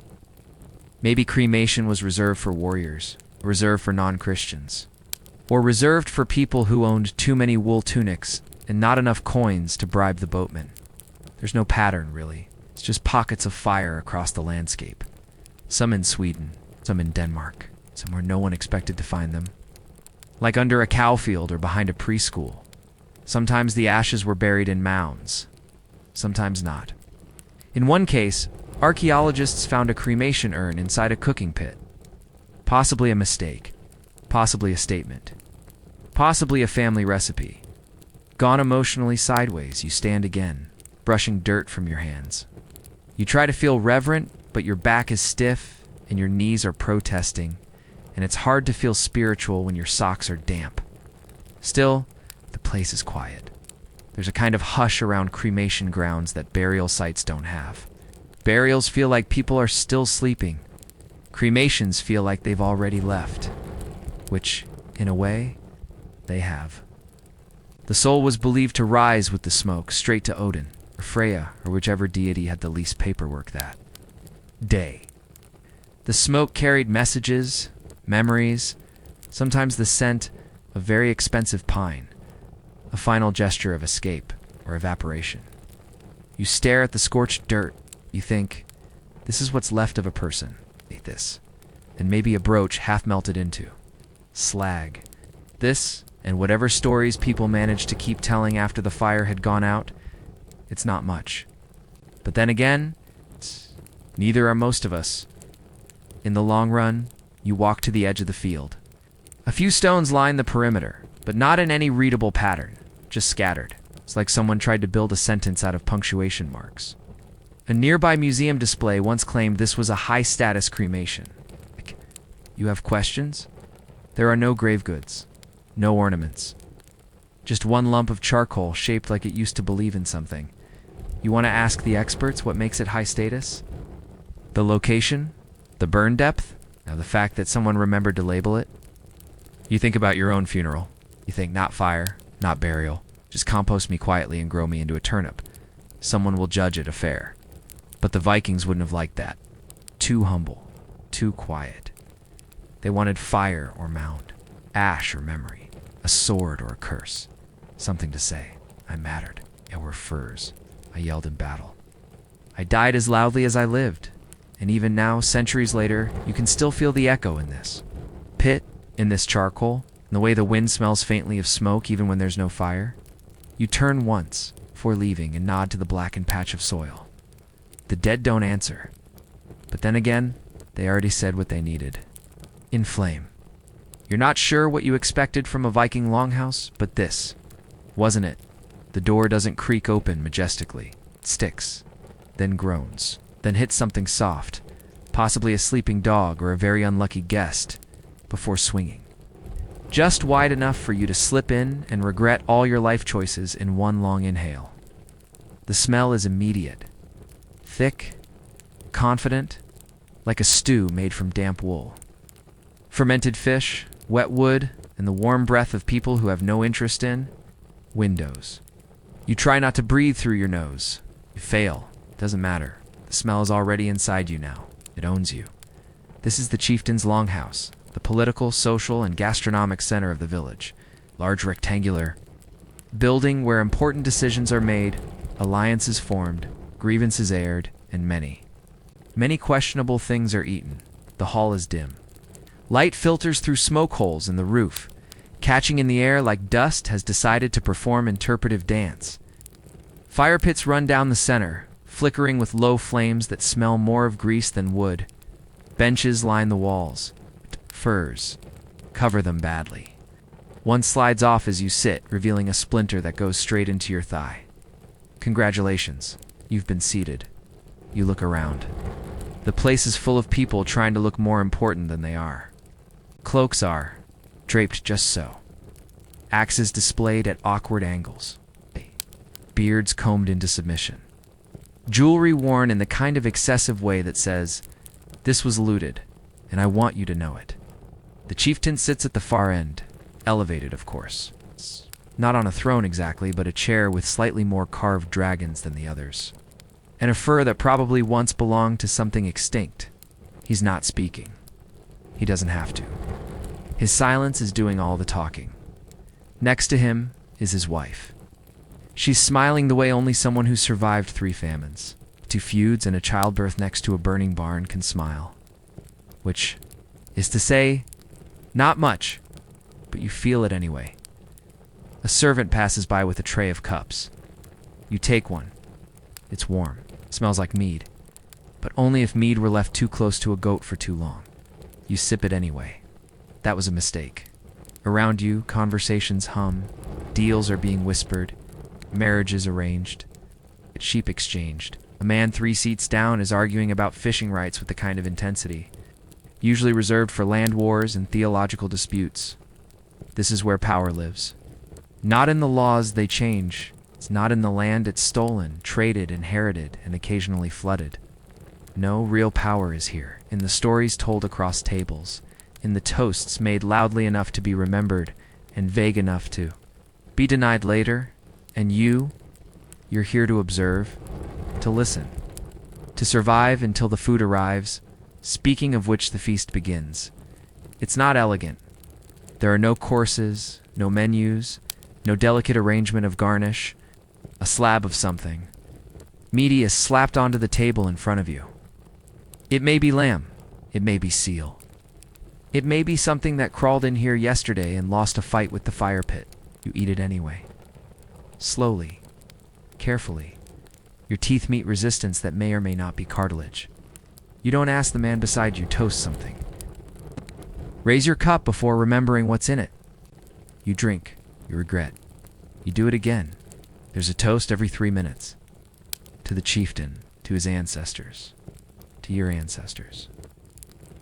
Maybe cremation was reserved for warriors, reserved for non-Christians, or reserved for people who owned too many wool tunics and not enough coins to bribe the boatmen. There's no pattern, really. It's just pockets of fire across the landscape. Some in Sweden, some in Denmark, somewhere no one expected to find them. Like under a cow field or behind a preschool. Sometimes the ashes were buried in mounds, sometimes not. In one case, archaeologists found a cremation urn inside a cooking pit. Possibly a mistake, possibly a statement, possibly a family recipe. Gone emotionally sideways, you stand again, brushing dirt from your hands. You try to feel reverent, but your back is stiff and your knees are protesting, and it's hard to feel spiritual when your socks are damp. Still, the place is quiet. There's a kind of hush around cremation grounds that burial sites don't have. Burials feel like people are still sleeping. Cremations feel like they've already left, which, in a way, they have. The soul was believed to rise with the smoke straight to Odin, or Freya, or whichever deity had the least paperwork that day. The smoke carried messages, memories, sometimes the scent of very expensive pine, a final gesture of escape or evaporation. You stare at the scorched dirt. You think, this is what's left of a person. Ate this. And maybe a brooch half melted into. Slag. This, and whatever stories people managed to keep telling after the fire had gone out, it's not much. But then again, neither are most of us. In the long run, you walk to the edge of the field. A few stones line the perimeter, but not in any readable pattern, just scattered. It's like someone tried to build a sentence out of punctuation marks. A nearby museum display once claimed this was a high-status cremation. You have questions? There are no grave goods, no ornaments, Just one lump of charcoal shaped like it used to believe in something. You want to ask the experts what makes it high status? The location? The burn depth? Now the fact that someone remembered to label it? You think about your own funeral. You think not fire, not burial. Just compost me quietly and grow me into a turnip. Someone will judge it a fair. But the Vikings wouldn't have liked that. Too humble. Too quiet. They wanted fire or mound. Ash or memory. A sword or a curse. Something to say. I mattered. It were furs. I yelled in battle. I died as loudly as I lived. And even now, centuries later, you can still feel the echo in this pit, in this charcoal, and the way the wind smells faintly of smoke even when there's no fire. You turn once, before leaving, and nod to the blackened patch of soil. The dead don't answer. But then again, they already said what they needed. In flame. You're not sure what you expected from a Viking longhouse, but this, wasn't it? The door doesn't creak open majestically. It sticks, then groans, then hits something soft, possibly a sleeping dog or a very unlucky guest, before swinging. Just wide enough for you to slip in and regret all your life choices in one long inhale. The smell is immediate. Thick, confident, like a stew made from damp wool. Fermented fish, wet wood, and the warm breath of people who have no interest in windows. You try not to breathe through your nose. You fail. Doesn't matter. The smell is already inside you now. It owns you. This is the chieftain's longhouse, the political, social, and gastronomic center of the village. Large rectangular building where important decisions are made, alliances formed, grievances aired, and many questionable things are eaten. The hall is dim. Light filters through smoke holes in the roof. Catching in the air like dust has decided to perform interpretive dance. Fire pits run down the center, flickering with low flames that smell more of grease than wood. Benches line the walls. Furs cover them badly. One slides off as you sit, revealing a splinter that goes straight into your thigh. Congratulations, you've been seated. You look around. The place is full of people trying to look more important than they are. Cloaks are draped just so. Axes displayed at awkward angles. Beards combed into submission. Jewelry worn in the kind of excessive way that says, "This was looted, and I want you to know it." The chieftain sits at the far end, elevated, of course. Not on a throne exactly, but a chair with slightly more carved dragons than the others. And a fur that probably once belonged to something extinct. He's not speaking. He doesn't have to. His silence is doing all the talking. Next to him is his wife. She's smiling the way only someone who survived 3 famines, 2 feuds, and a childbirth next to a burning barn can smile. Which is to say, not much, but you feel it anyway. A servant passes by with a tray of cups. You take one. It's warm. Smells like mead. But only if mead were left too close to a goat for too long. You sip it anyway. That was a mistake. Around you, conversations hum. Deals are being whispered. Marriages arranged. Sheep exchanged. A man 3 seats down is arguing about fishing rights with the kind of intensity usually reserved for land wars and theological disputes. This is where power lives. Not in the laws they change. It's not in the land it's stolen, traded, inherited, and occasionally flooded. No, real power is here, in the stories told across tables, in the toasts made loudly enough to be remembered and vague enough to be denied later. And you're here to observe, to listen, to survive until the food arrives, speaking of which the feast begins. It's not elegant. There are no courses, no menus, no delicate arrangement of garnish, a slab of something. Meaty is slapped onto the table in front of you. It may be lamb, it may be seal. It may be something that crawled in here yesterday and lost a fight with the fire pit. You eat it anyway. Slowly, carefully. Your teeth meet resistance that may or may not be cartilage. You don't ask the man beside you toast something. Raise your cup before remembering what's in it. You drink. You regret. You do it again. There's a toast every 3 minutes. To the chieftain, to his ancestors, to your ancestors.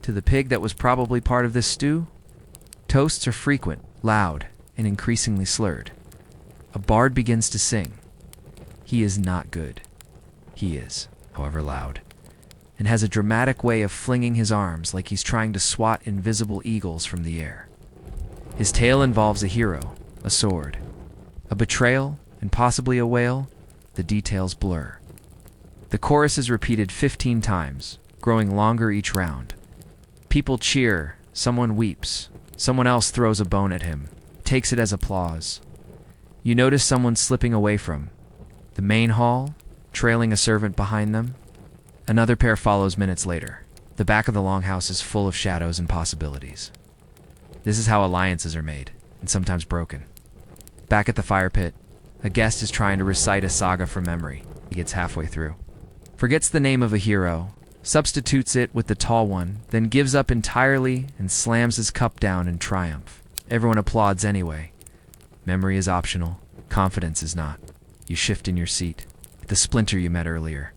To the pig that was probably part of this stew. Toasts are frequent, loud, and increasingly slurred. a bard begins to sing. He is not good. He is, however, loud, and has a dramatic way of flinging his arms like he's trying to swat invisible eagles from the air. His tale involves a hero, a sword, a betrayal, and possibly a whale. The details blur. The chorus is repeated 15 times, growing longer each round. People cheer, someone weeps, someone else throws a bone at him, takes it as applause. You notice someone slipping away from the main hall, trailing a servant behind them. Another pair follows minutes later. The back of the longhouse is full of shadows and possibilities. This is how alliances are made, and sometimes broken. Back at the fire pit, a guest is trying to recite a saga from memory. He gets halfway through, forgets the name of a hero, substitutes it with the tall one, then gives up entirely and slams his cup down in triumph. Everyone applauds anyway. Memory is optional, confidence is not. You shift in your seat. The splinter you met earlier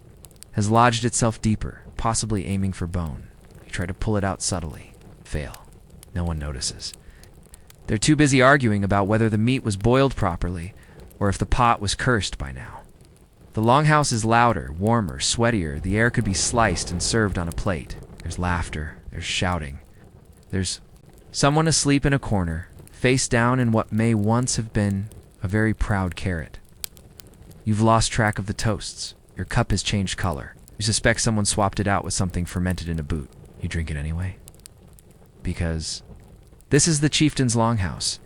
has lodged itself deeper, possibly aiming for bone. You try to pull it out subtly. Fail. No one notices. They're too busy arguing about whether the meat was boiled properly or if the pot was cursed by now. The longhouse is louder, warmer, sweatier. The air could be sliced and served on a plate. There's laughter. There's shouting. There's someone asleep in a corner, face down in what may once have been a very proud carrot. You've lost track of the toasts. Your cup has changed color. You suspect someone swapped it out with something fermented in a boot. You drink it anyway. Because this is the chieftain's longhouse,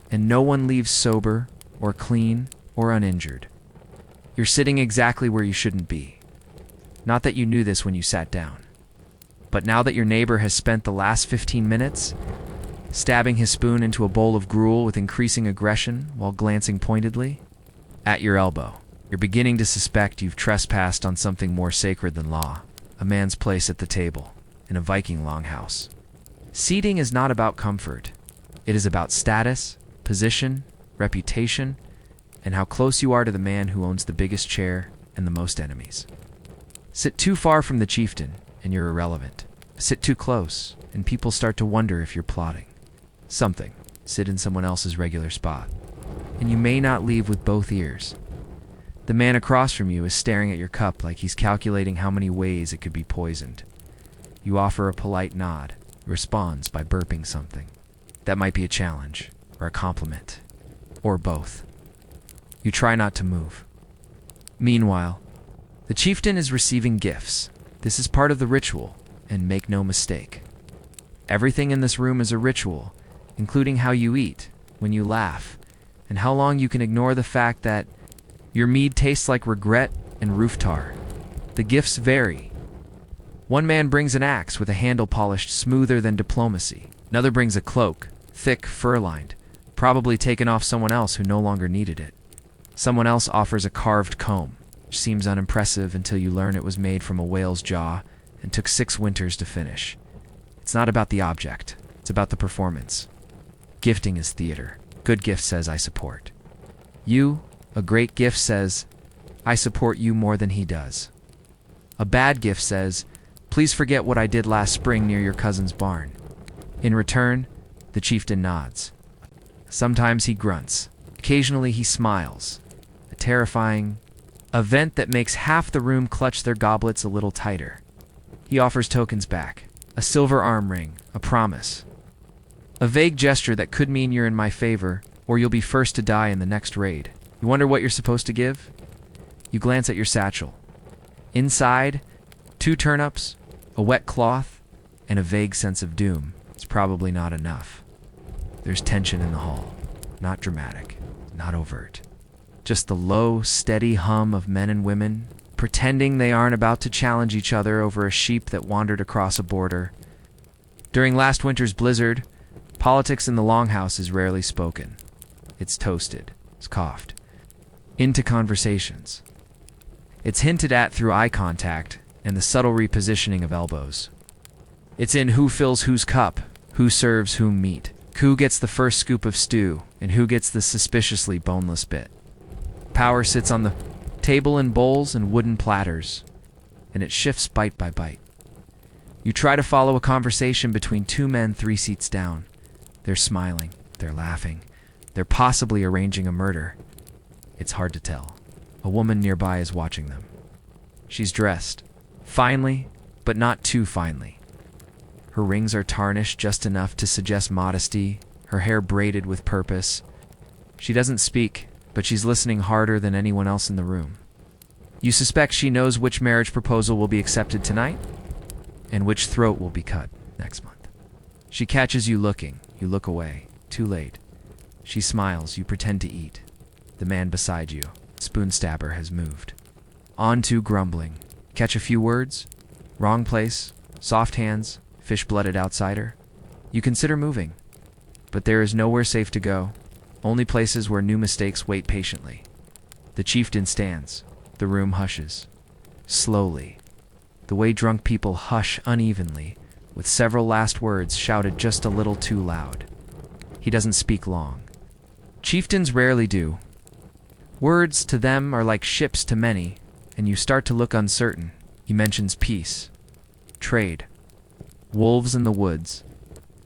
and no one leaves sober or clean or uninjured. You're sitting exactly where you shouldn't be. Not that you knew this when you sat down, but now that your neighbor has spent the last 15 minutes stabbing his spoon into a bowl of gruel with increasing aggression while glancing pointedly at your elbow, you're beginning to suspect you've trespassed on something more sacred than law, a man's place at the table in a Viking longhouse. Seating is not about comfort. It is about status, position, reputation, and how close you are to the man who owns the biggest chair and the most enemies. Sit too far from the chieftain, and you're irrelevant. Sit too close, and people start to wonder if you're plotting something. Sit in someone else's regular spot, and you may not leave with both ears. The man across from you is staring at your cup like he's calculating how many ways it could be poisoned. You offer a polite nod, responds by burping something. That might be a challenge, or a compliment, or both. You try not to move. Meanwhile, the chieftain is receiving gifts. This is part of the ritual, and make no mistake. Everything in this room is a ritual, including how you eat, when you laugh, and how long you can ignore the fact that your mead tastes like regret and roof tar. The gifts vary. One man brings an axe with a handle polished smoother than diplomacy. Another brings a cloak, thick, fur-lined, probably taken off someone else who no longer needed it. Someone else offers a carved comb, which seems unimpressive until you learn it was made from a whale's jaw and took 6 winters to finish. It's not about the object, it's about the performance. Gifting is theater. Good gift says, I support. You, a great gift says, I support you more than he does. A bad gift says, please forget what I did last spring near your cousin's barn. In return, the chieftain nods. Sometimes he grunts. Occasionally he smiles. A terrifying event that makes half the room clutch their goblets a little tighter. He offers tokens back. A silver arm ring, a promise. A vague gesture that could mean you're in my favor, or you'll be first to die in the next raid. You wonder what you're supposed to give? You glance at your satchel. Inside, 2 turnips, a wet cloth, and a vague sense of doom. It's probably not enough. There's tension in the hall. Not dramatic, not overt. Just the low, steady hum of men and women, pretending they aren't about to challenge each other over a sheep that wandered across a border. During last winter's blizzard, politics in the longhouse is rarely spoken. It's toasted, it's coughed, into conversations. It's hinted at through eye contact and the subtle repositioning of elbows. It's in who fills whose cup, who serves whom meat, who gets the first scoop of stew, and who gets the suspiciously boneless bit. Power sits on the table in bowls and wooden platters, and it shifts bite by bite. You try to follow a conversation between 2 men 3 seats down. They're smiling, they're laughing, they're possibly arranging a murder. It's hard to tell. A woman nearby is watching them. She's dressed, finely, but not too finely. Her rings are tarnished just enough to suggest modesty, her hair braided with purpose. She doesn't speak, but she's listening harder than anyone else in the room. You suspect she knows which marriage proposal will be accepted tonight, and which throat will be cut next month. She catches you looking. You look away. Too late. She smiles. You pretend to eat. The man beside you, spoon stabber, has moved. On to grumbling. Catch a few words? Wrong place. Soft hands. Fish-blooded outsider. You consider moving. But there is nowhere safe to go. Only places where new mistakes wait patiently. The chieftain stands. The room hushes. Slowly. The way drunk people hush unevenly, with several last words shouted just a little too loud. He doesn't speak long. Chieftains rarely do. Words to them are like ships to many, and you start to look uncertain. He mentions peace, trade, wolves in the woods,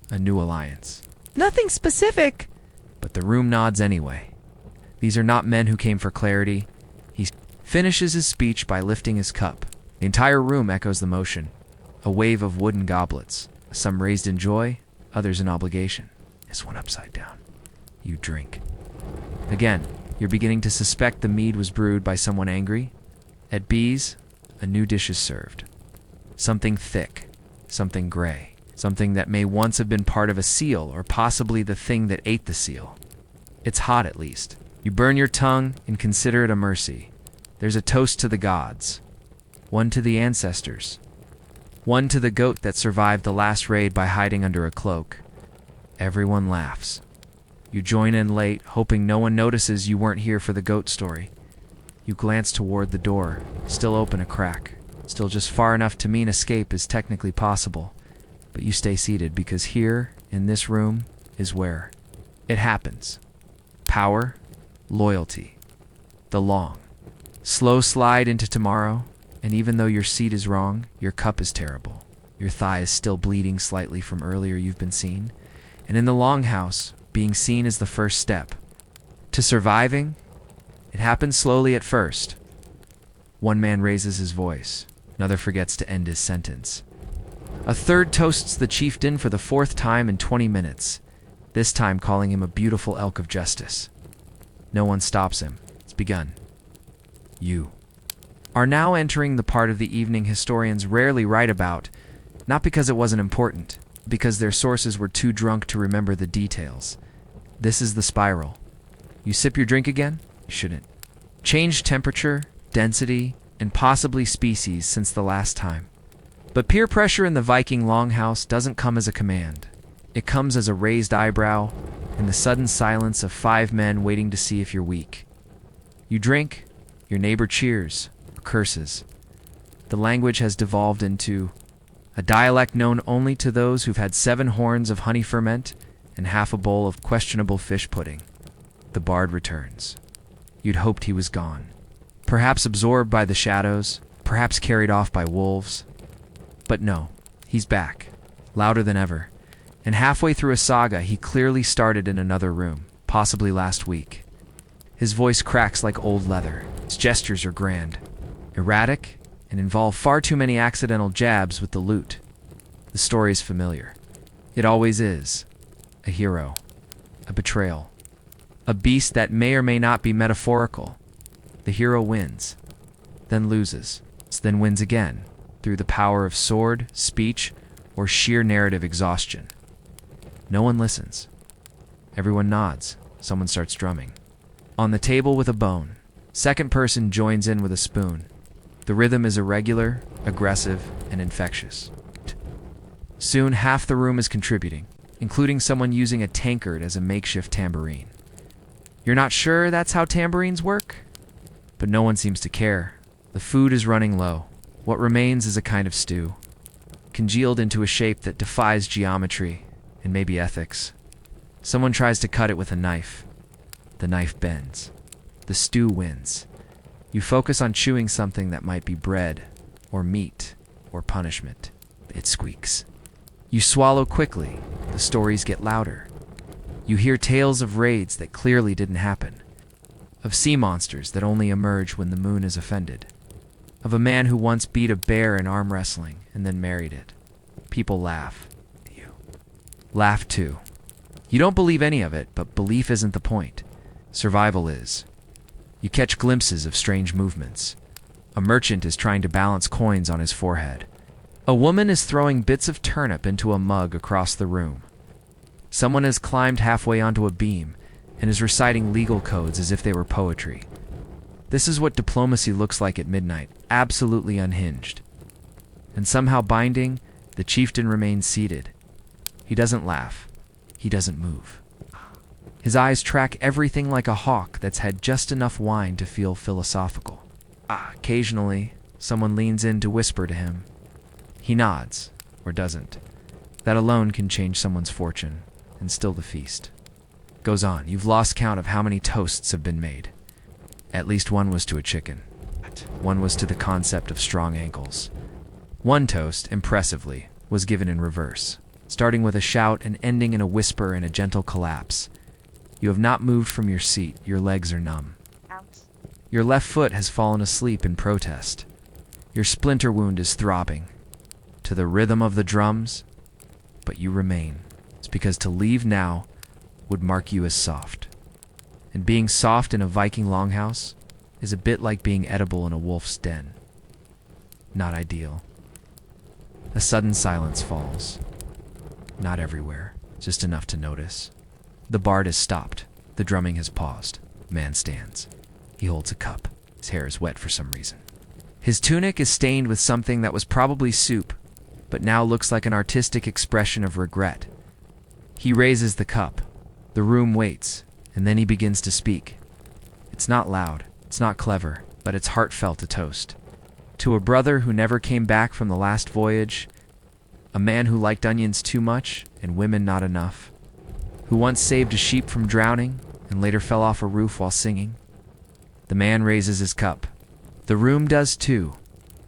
a new alliance. Nothing specific, but the room nods anyway. These are not men who came for clarity. He finishes his speech by lifting his cup. The entire room echoes the motion. A wave of wooden goblets, some raised in joy, others in obligation. This one upside down. You drink. Again, you're beginning to suspect the mead was brewed by someone angry. At B's, a new dish is served. Something thick, something gray, something that may once have been part of a seal, or possibly the thing that ate the seal. It's hot, at least. You burn your tongue and consider it a mercy. There's a toast to the gods. One to the ancestors. One to the goat that survived the last raid by hiding under a cloak. Everyone laughs. You join in late, hoping no one notices you weren't here for the goat story. You glance toward the door, still open a crack, still just far enough to mean escape is technically possible. But you stay seated because here, in this room, is where it happens. Power, loyalty, the long, slow slide into tomorrow, and even though your seat is wrong, your cup is terrible. Your thigh is still bleeding slightly from earlier you've been seen. And in the longhouse, being seen is the first step. To surviving, it happens slowly at first. One man raises his voice. Another forgets to end his sentence. A third toasts the chieftain for the fourth time in 20 minutes, this time calling him a beautiful elk of justice. No one stops him. It's begun. You are now entering the part of the evening historians rarely write about, not because it wasn't important, because their sources were too drunk to remember the details. This is the spiral. You sip your drink again? You shouldn't. Change temperature, density, and possibly species since the last time. But peer pressure in the Viking longhouse doesn't come as a command. It comes as a raised eyebrow and the sudden silence of 5 men waiting to see if you're weak. You drink, your neighbor cheers, or curses. The language has devolved into a dialect known only to those who've had 7 horns of honey ferment and half a bowl of questionable fish pudding. The bard returns. You'd hoped he was gone. Perhaps absorbed by the shadows, perhaps carried off by wolves. But no, he's back, louder than ever. And halfway through a saga he clearly started in another room, possibly last week. His voice cracks like old leather. His gestures are grand, erratic, and involve far too many accidental jabs with the lute. The story is familiar. It always is. A hero. A betrayal. A beast that may or may not be metaphorical. The hero wins, then loses, then wins again, through the power of sword, speech, or sheer narrative exhaustion. No one listens. Everyone nods. Someone starts drumming. On the table with a bone, second person joins in with a spoon. The rhythm is irregular, aggressive, and infectious. Soon half the room is contributing, including someone using a tankard as a makeshift tambourine. You're not sure that's how tambourines work? But no one seems to care. The food is running low. What remains is a kind of stew, congealed into a shape that defies geometry and maybe ethics. Someone tries to cut it with a knife. The knife bends. The stew wins. You focus on chewing something that might be bread, or meat, or punishment. It squeaks. You swallow quickly. The stories get louder. You hear tales of raids that clearly didn't happen. of sea monsters that only emerge when the moon is offended, of a man who once beat a bear in arm wrestling and then married it. People laugh. You laugh too. You don't believe any of it, but belief isn't the point. Survival is. You catch glimpses of strange movements. A merchant is trying to balance coins on his forehead. A woman is throwing bits of turnip into a mug across the room. Someone has climbed halfway onto a beam and is reciting legal codes as if they were poetry. This is what diplomacy looks like at midnight, absolutely unhinged. And somehow binding, the chieftain remains seated. He doesn't laugh. He doesn't move. His eyes track everything like a hawk that's had just enough wine to feel philosophical. Occasionally, someone leans in to whisper to him. He nods, or doesn't. That alone can change someone's fortune, and still the feast. Goes on. You've lost count of how many toasts have been made. At least one was to a chicken. One was to the concept of strong ankles. One toast, impressively, was given in reverse, starting with a shout and ending in a whisper and a gentle collapse. You have not moved from your seat. Your legs are numb. Your left foot has fallen asleep in protest. Your splinter wound is throbbing to the rhythm of the drums, but you remain. It's because to leave now would mark you as soft. And being soft in a Viking longhouse is a bit like being edible in a wolf's den. Not ideal. A sudden silence falls. Not everywhere, just enough to notice. The bard has stopped. The drumming has paused. Man stands. He holds a cup. His hair is wet for some reason. His tunic is stained with something that was probably soup, but now looks like an artistic expression of regret. He raises the cup. The room waits, and then he begins to speak. It's not loud, it's not clever, but it's heartfelt a toast. To a brother who never came back from the last voyage, a man who liked onions too much and women not enough, who once saved a sheep from drowning and later fell off a roof while singing. The man raises his cup. The room does too.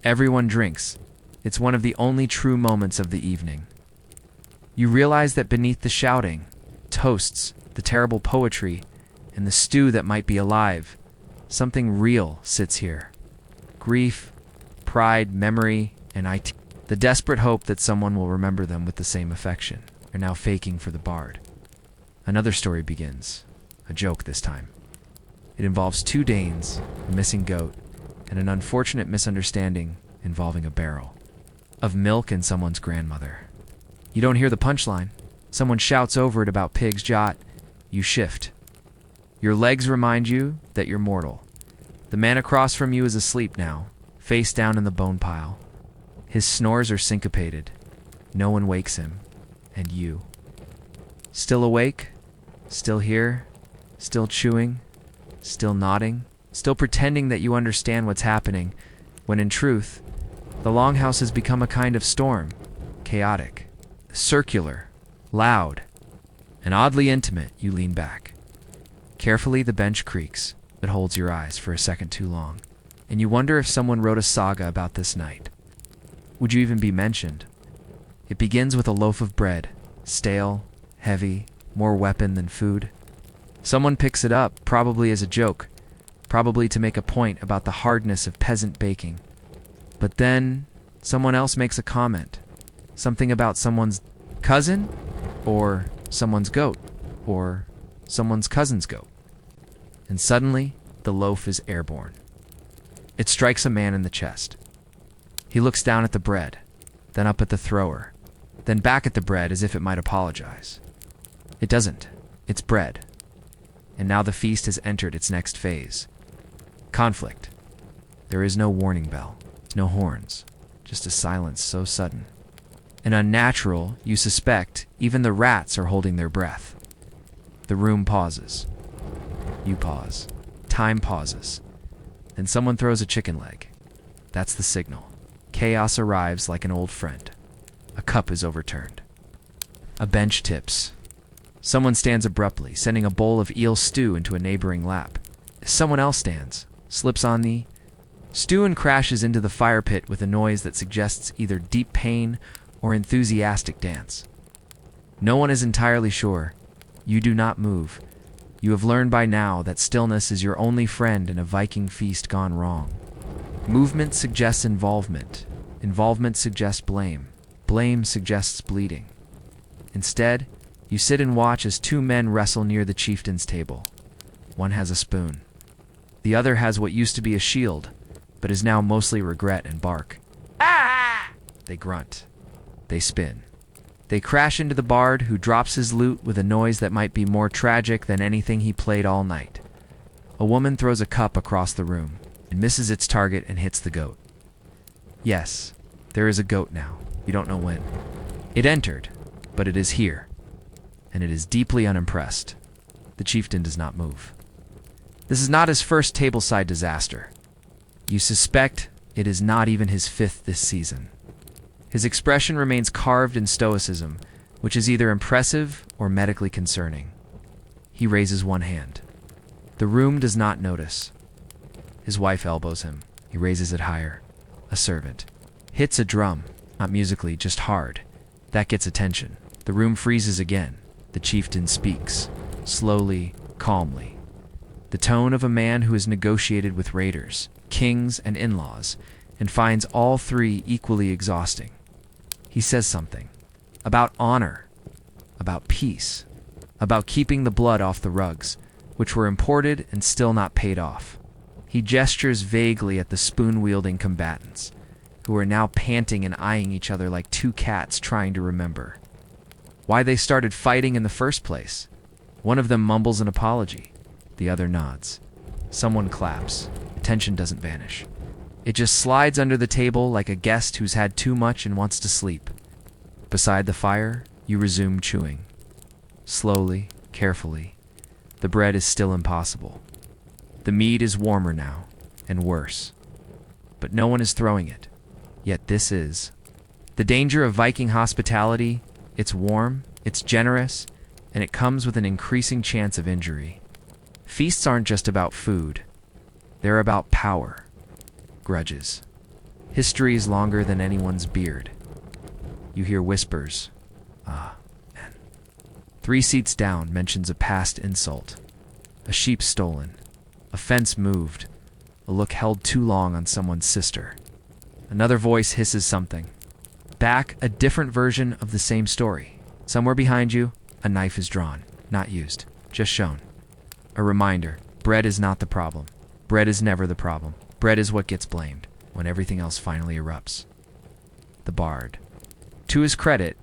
Everyone drinks. It's one of the only true moments of the evening. You realize that beneath the shouting, toasts, the terrible poetry, and the stew that might be alive, something real sits here. Grief, pride, memory, and the desperate hope that someone will remember them with the same affection, are now faking for the bard. Another story begins. A joke this time. It involves two Danes, a missing goat, and an unfortunate misunderstanding involving a barrel of milk and someone's grandmother. You don't hear the punchline. Someone shouts over it about pig's jot. You shift. Your legs remind you that you're mortal. The man across from you is asleep now, face down in the bone pile. His snores are syncopated. No one wakes him. And you. Still awake? Still here? Still chewing? Still nodding? Still pretending that you understand what's happening, when in truth, the longhouse has become a kind of storm. Chaotic. Circular. Loud. And oddly intimate. You lean back. Carefully the bench creaks. It holds your eyes for a second too long. And you wonder if someone wrote a saga about this night. Would you even be mentioned? It begins with a loaf of bread. Stale, heavy, more weapon than food. Someone picks it up, probably as a joke, probably to make a point about the hardness of peasant baking. But then, someone else makes a comment. Something about someone's cousin, or someone's goat, or someone's cousin's goat. And suddenly, the loaf is airborne. It strikes a man in the chest. He looks down at the bread, then up at the thrower, then back at the bread as if it might apologize. It doesn't. It's bread. And now the feast has entered its next phase. Conflict. There is no warning bell, no horns, just a silence so sudden and unnatural, you suspect even the rats are holding their breath. The room pauses. You pause. Time pauses. Then someone throws a chicken leg. That's the signal. Chaos arrives like an old friend. A cup is overturned. A bench tips. Someone stands abruptly, sending a bowl of eel stew into a neighboring lap. Someone else stands, slips on the stew and crashes into the fire pit with a noise that suggests either deep pain or enthusiastic dance. No one is entirely sure. You do not move. You have learned by now that stillness is your only friend in a Viking feast gone wrong. Movement suggests involvement. Involvement suggests blame. Blame suggests bleeding. Instead, you sit and watch as two men wrestle near the chieftain's table. One has a spoon. The other has what used to be a shield, but is now mostly regret and bark. They grunt. They spin. They crash into the bard, who drops his lute with a noise that might be more tragic than anything he played all night. A woman throws a cup across the room and misses its target and hits the goat. Yes, there is a goat now. You don't know when. It entered, but it is here, and it is deeply unimpressed. The chieftain does not move. This is not his first tableside disaster. You suspect it is not even his fifth this season. His expression remains carved in stoicism, which is either impressive or medically concerning. He raises one hand. The room does not notice. His wife elbows him. He raises it higher. A servant hits a drum, not musically, just hard. That gets attention. The room freezes again. The chieftain speaks, slowly, calmly. The tone of a man who has negotiated with raiders, kings, and in-laws, and finds all three equally exhausting. He says something about honor, about peace, about keeping the blood off the rugs, which were imported and still not paid off. He gestures vaguely at the spoon-wielding combatants, who are now panting and eyeing each other like two cats trying to remember why they started fighting in the first place. One of them mumbles an apology. The other nods. Someone claps. Attention doesn't vanish. It just slides under the table like a guest who's had too much and wants to sleep. Beside the fire, you resume chewing. Slowly, carefully. The bread is still impossible. The meat is warmer now, and worse. But no one is throwing it. Yet this is. The danger of Viking hospitality: it's warm, it's generous, and it comes with an increasing chance of injury. Feasts aren't just about food. They're about power. Grudges. History is longer than anyone's beard. You hear whispers. Ah, man. 3 seats down mentions a past insult. A sheep stolen. A fence moved. A look held too long on someone's sister. Another voice hisses something. Back, a different version of the same story. Somewhere behind you, a knife is drawn. Not used. Just shown. A reminder. Bread is not the problem. Bread is never the problem. Bread is what gets blamed when everything else finally erupts. The bard, to his credit,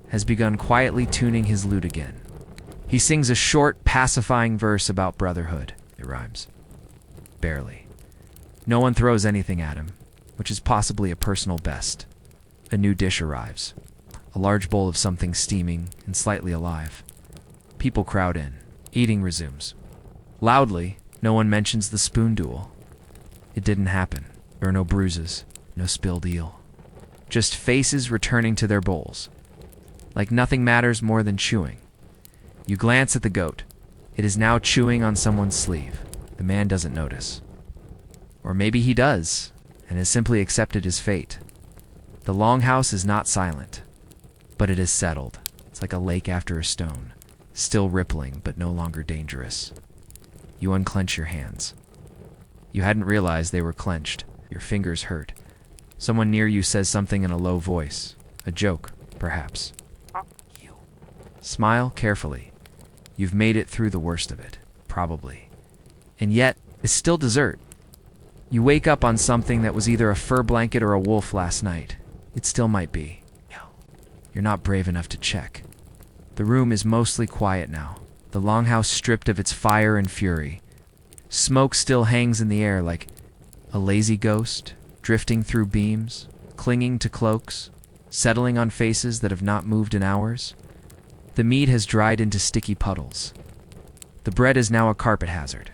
has begun quietly tuning his lute again. He sings a short, pacifying verse about brotherhood. It rhymes. Barely. No one throws anything at him, which is possibly a personal best. A new dish arrives. A large bowl of something steaming and slightly alive. People crowd in. Eating resumes. Loudly, no one mentions the spoon duel. It didn't happen. There are no bruises, no spilled eel. Just faces returning to their bowls. Like nothing matters more than chewing. You glance at the goat. It is now chewing on someone's sleeve. The man doesn't notice. Or maybe he does, and has simply accepted his fate. The longhouse is not silent, but it is settled. It's like a lake after a stone, still rippling but no longer dangerous. You unclench your hands. You hadn't realized they were clenched. Your fingers hurt. Someone near you says something in a low voice. A joke, perhaps. Smile carefully. You've made it through the worst of it, probably. And yet, it's still dessert. You wake up on something that was either a fur blanket or a wolf last night. It still might be. You're not brave enough to check. The room is mostly quiet now. The longhouse stripped of its fire and fury. Smoke still hangs in the air like a lazy ghost, drifting through beams, clinging to cloaks, settling on faces that have not moved in hours. The meat has dried into sticky puddles. The bread is now a carpet hazard.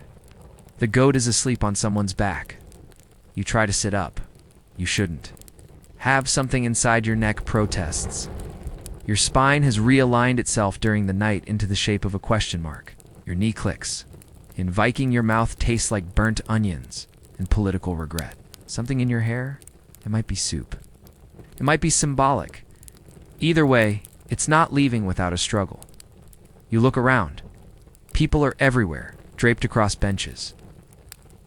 The goat is asleep on someone's back. You try to sit up. You shouldn't. Have something inside your neck protests. Your spine has realigned itself during the night into the shape of a question mark. Your knee clicks. In Viking, your mouth tastes like burnt onions and political regret. Something in your hair? It might be soup. It might be symbolic. Either way, it's not leaving without a struggle. You look around. People are everywhere, draped across benches.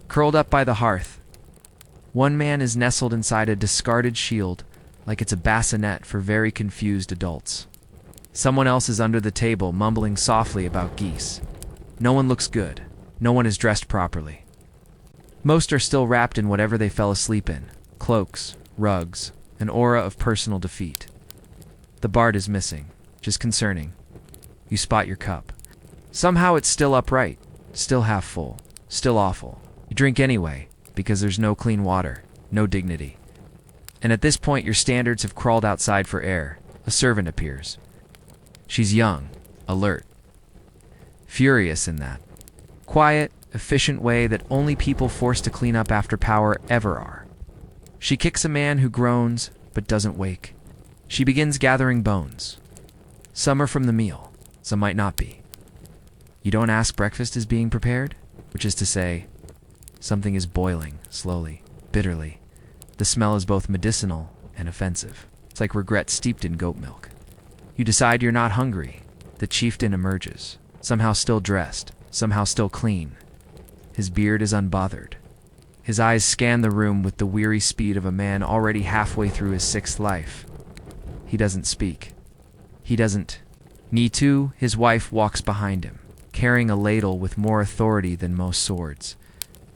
Curled up by the hearth, one man is nestled inside a discarded shield like it's a bassinet for very confused adults. Someone else is under the table mumbling softly about geese. No one looks good. No one is dressed properly. Most are still wrapped in whatever they fell asleep in. Cloaks, rugs, an aura of personal defeat. The bard is missing, which is concerning. You spot your cup. Somehow it's still upright, still half full, still awful. You drink anyway, because there's no clean water, no dignity. And at this point your standards have crawled outside for air. A servant appears. She's young, alert, furious in that quiet, efficient way that only people forced to clean up after power ever are. She kicks a man who groans but doesn't wake. She begins gathering bones. Some are from the meal, some might not be. You don't ask breakfast is being prepared, which is to say, something is boiling, slowly, bitterly. The smell is both medicinal and offensive. It's like regret steeped in goat milk. You decide you're not hungry. The chieftain emerges, somehow still dressed, somehow still clean. His beard is unbothered. His eyes scan the room with the weary speed of a man already halfway through his sixth life. He doesn't speak. He doesn't need to. His wife walks behind him, carrying a ladle with more authority than most swords.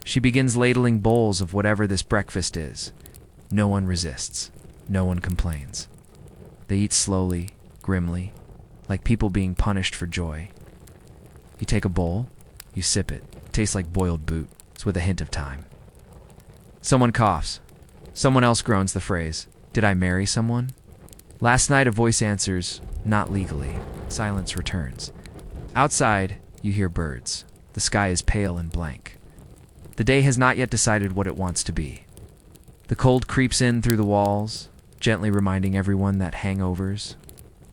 She begins ladling bowls of whatever this breakfast is. No one resists. No one complains. They eat slowly, grimly, like people being punished for joy. You take a bowl, you sip it. It tastes like boiled boot. It's with a hint of thyme. Someone coughs. Someone else groans the phrase, "Did I marry someone?" Last night a voice answers, "Not legally." Silence returns. Outside, you hear birds. The sky is pale and blank. The day has not yet decided what it wants to be. The cold creeps in through the walls, gently reminding everyone that hangovers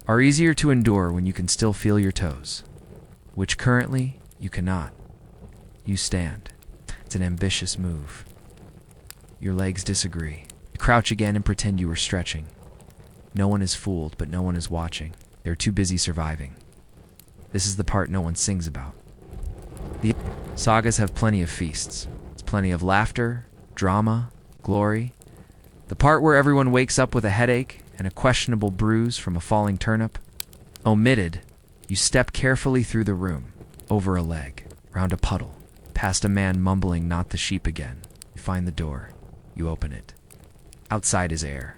are easier to endure when you can still feel your toes, which currently you cannot. You stand. It's an ambitious move. Your legs disagree. You crouch again and pretend you are stretching. No one is fooled, but no one is watching. They're too busy surviving. This is the part no one sings about. The sagas have plenty of feasts. It's plenty of laughter, drama, glory. The part where everyone wakes up with a headache and a questionable bruise from a falling turnip. Omitted, you step carefully through the room, over a leg, round a puddle, past a man mumbling "not the sheep again." You find the door. You open it. Outside is air.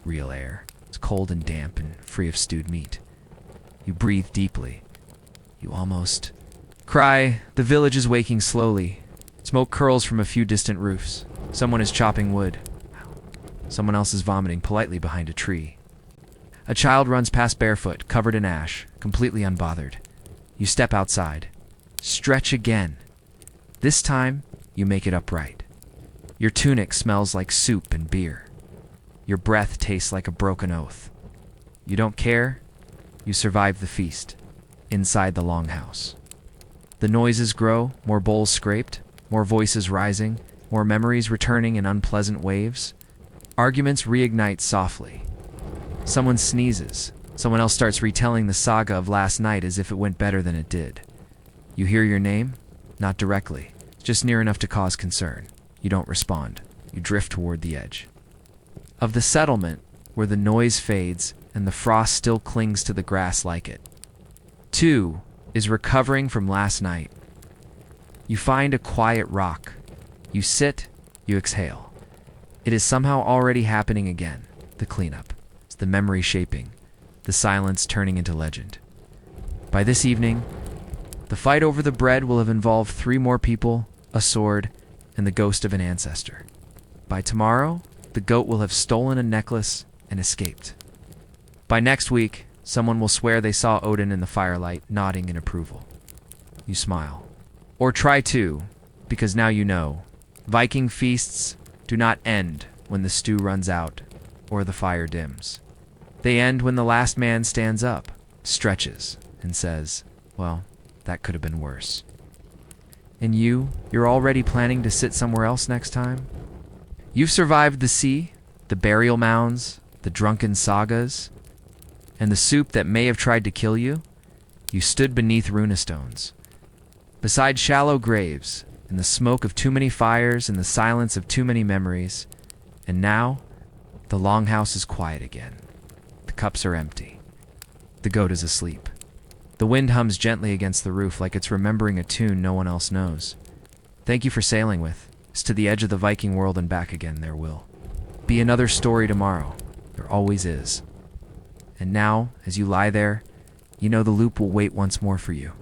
Real air. It's cold and damp and free of stewed meat. You breathe deeply. You almost cry. The village is waking slowly. Smoke curls from a few distant roofs. Someone is chopping wood. Someone else is vomiting politely behind a tree. A child runs past barefoot, covered in ash, completely unbothered. You step outside. Stretch again. This time, you make it upright. Your tunic smells like soup and beer. Your breath tastes like a broken oath. You don't care. You survive the feast. Inside the longhouse. The noises grow, more bowls scraped, more voices rising, more memories returning in unpleasant waves. Arguments reignite softly. Someone sneezes. Someone else starts retelling the saga of last night as if it went better than it did. You hear your name? Not directly. Just near enough to cause concern. You don't respond. You drift toward the edge of the settlement, where the noise fades and the frost still clings to the grass like it. 2 is recovering from last night. You find a quiet rock. You sit, you exhale. It is somehow already happening again. The cleanup. It's the memory shaping. The silence turning into legend. By this evening, the fight over the bread will have involved 3 more people, a sword, and the ghost of an ancestor. By tomorrow, the goat will have stolen a necklace and escaped. By next week, someone will swear they saw Odin in the firelight, nodding in approval. You smile. Or try to, because now you know. Viking feasts do not end when the stew runs out or the fire dims. They end when the last man stands up, stretches, and says, "Well, that could have been worse." And you're already planning to sit somewhere else next time? You've survived the sea, the burial mounds, the drunken sagas, and the soup that may have tried to kill you. You stood beneath runestones. Beside shallow graves, in the smoke of too many fires, in the silence of too many memories. And now, the longhouse is quiet again. The cups are empty. The goat is asleep. The wind hums gently against the roof like it's remembering a tune no one else knows. Thank you for sailing with us to the edge of the Viking world and back again. There will be another story tomorrow. There always is. And now, as you lie there, you know the loop will wait once more for you.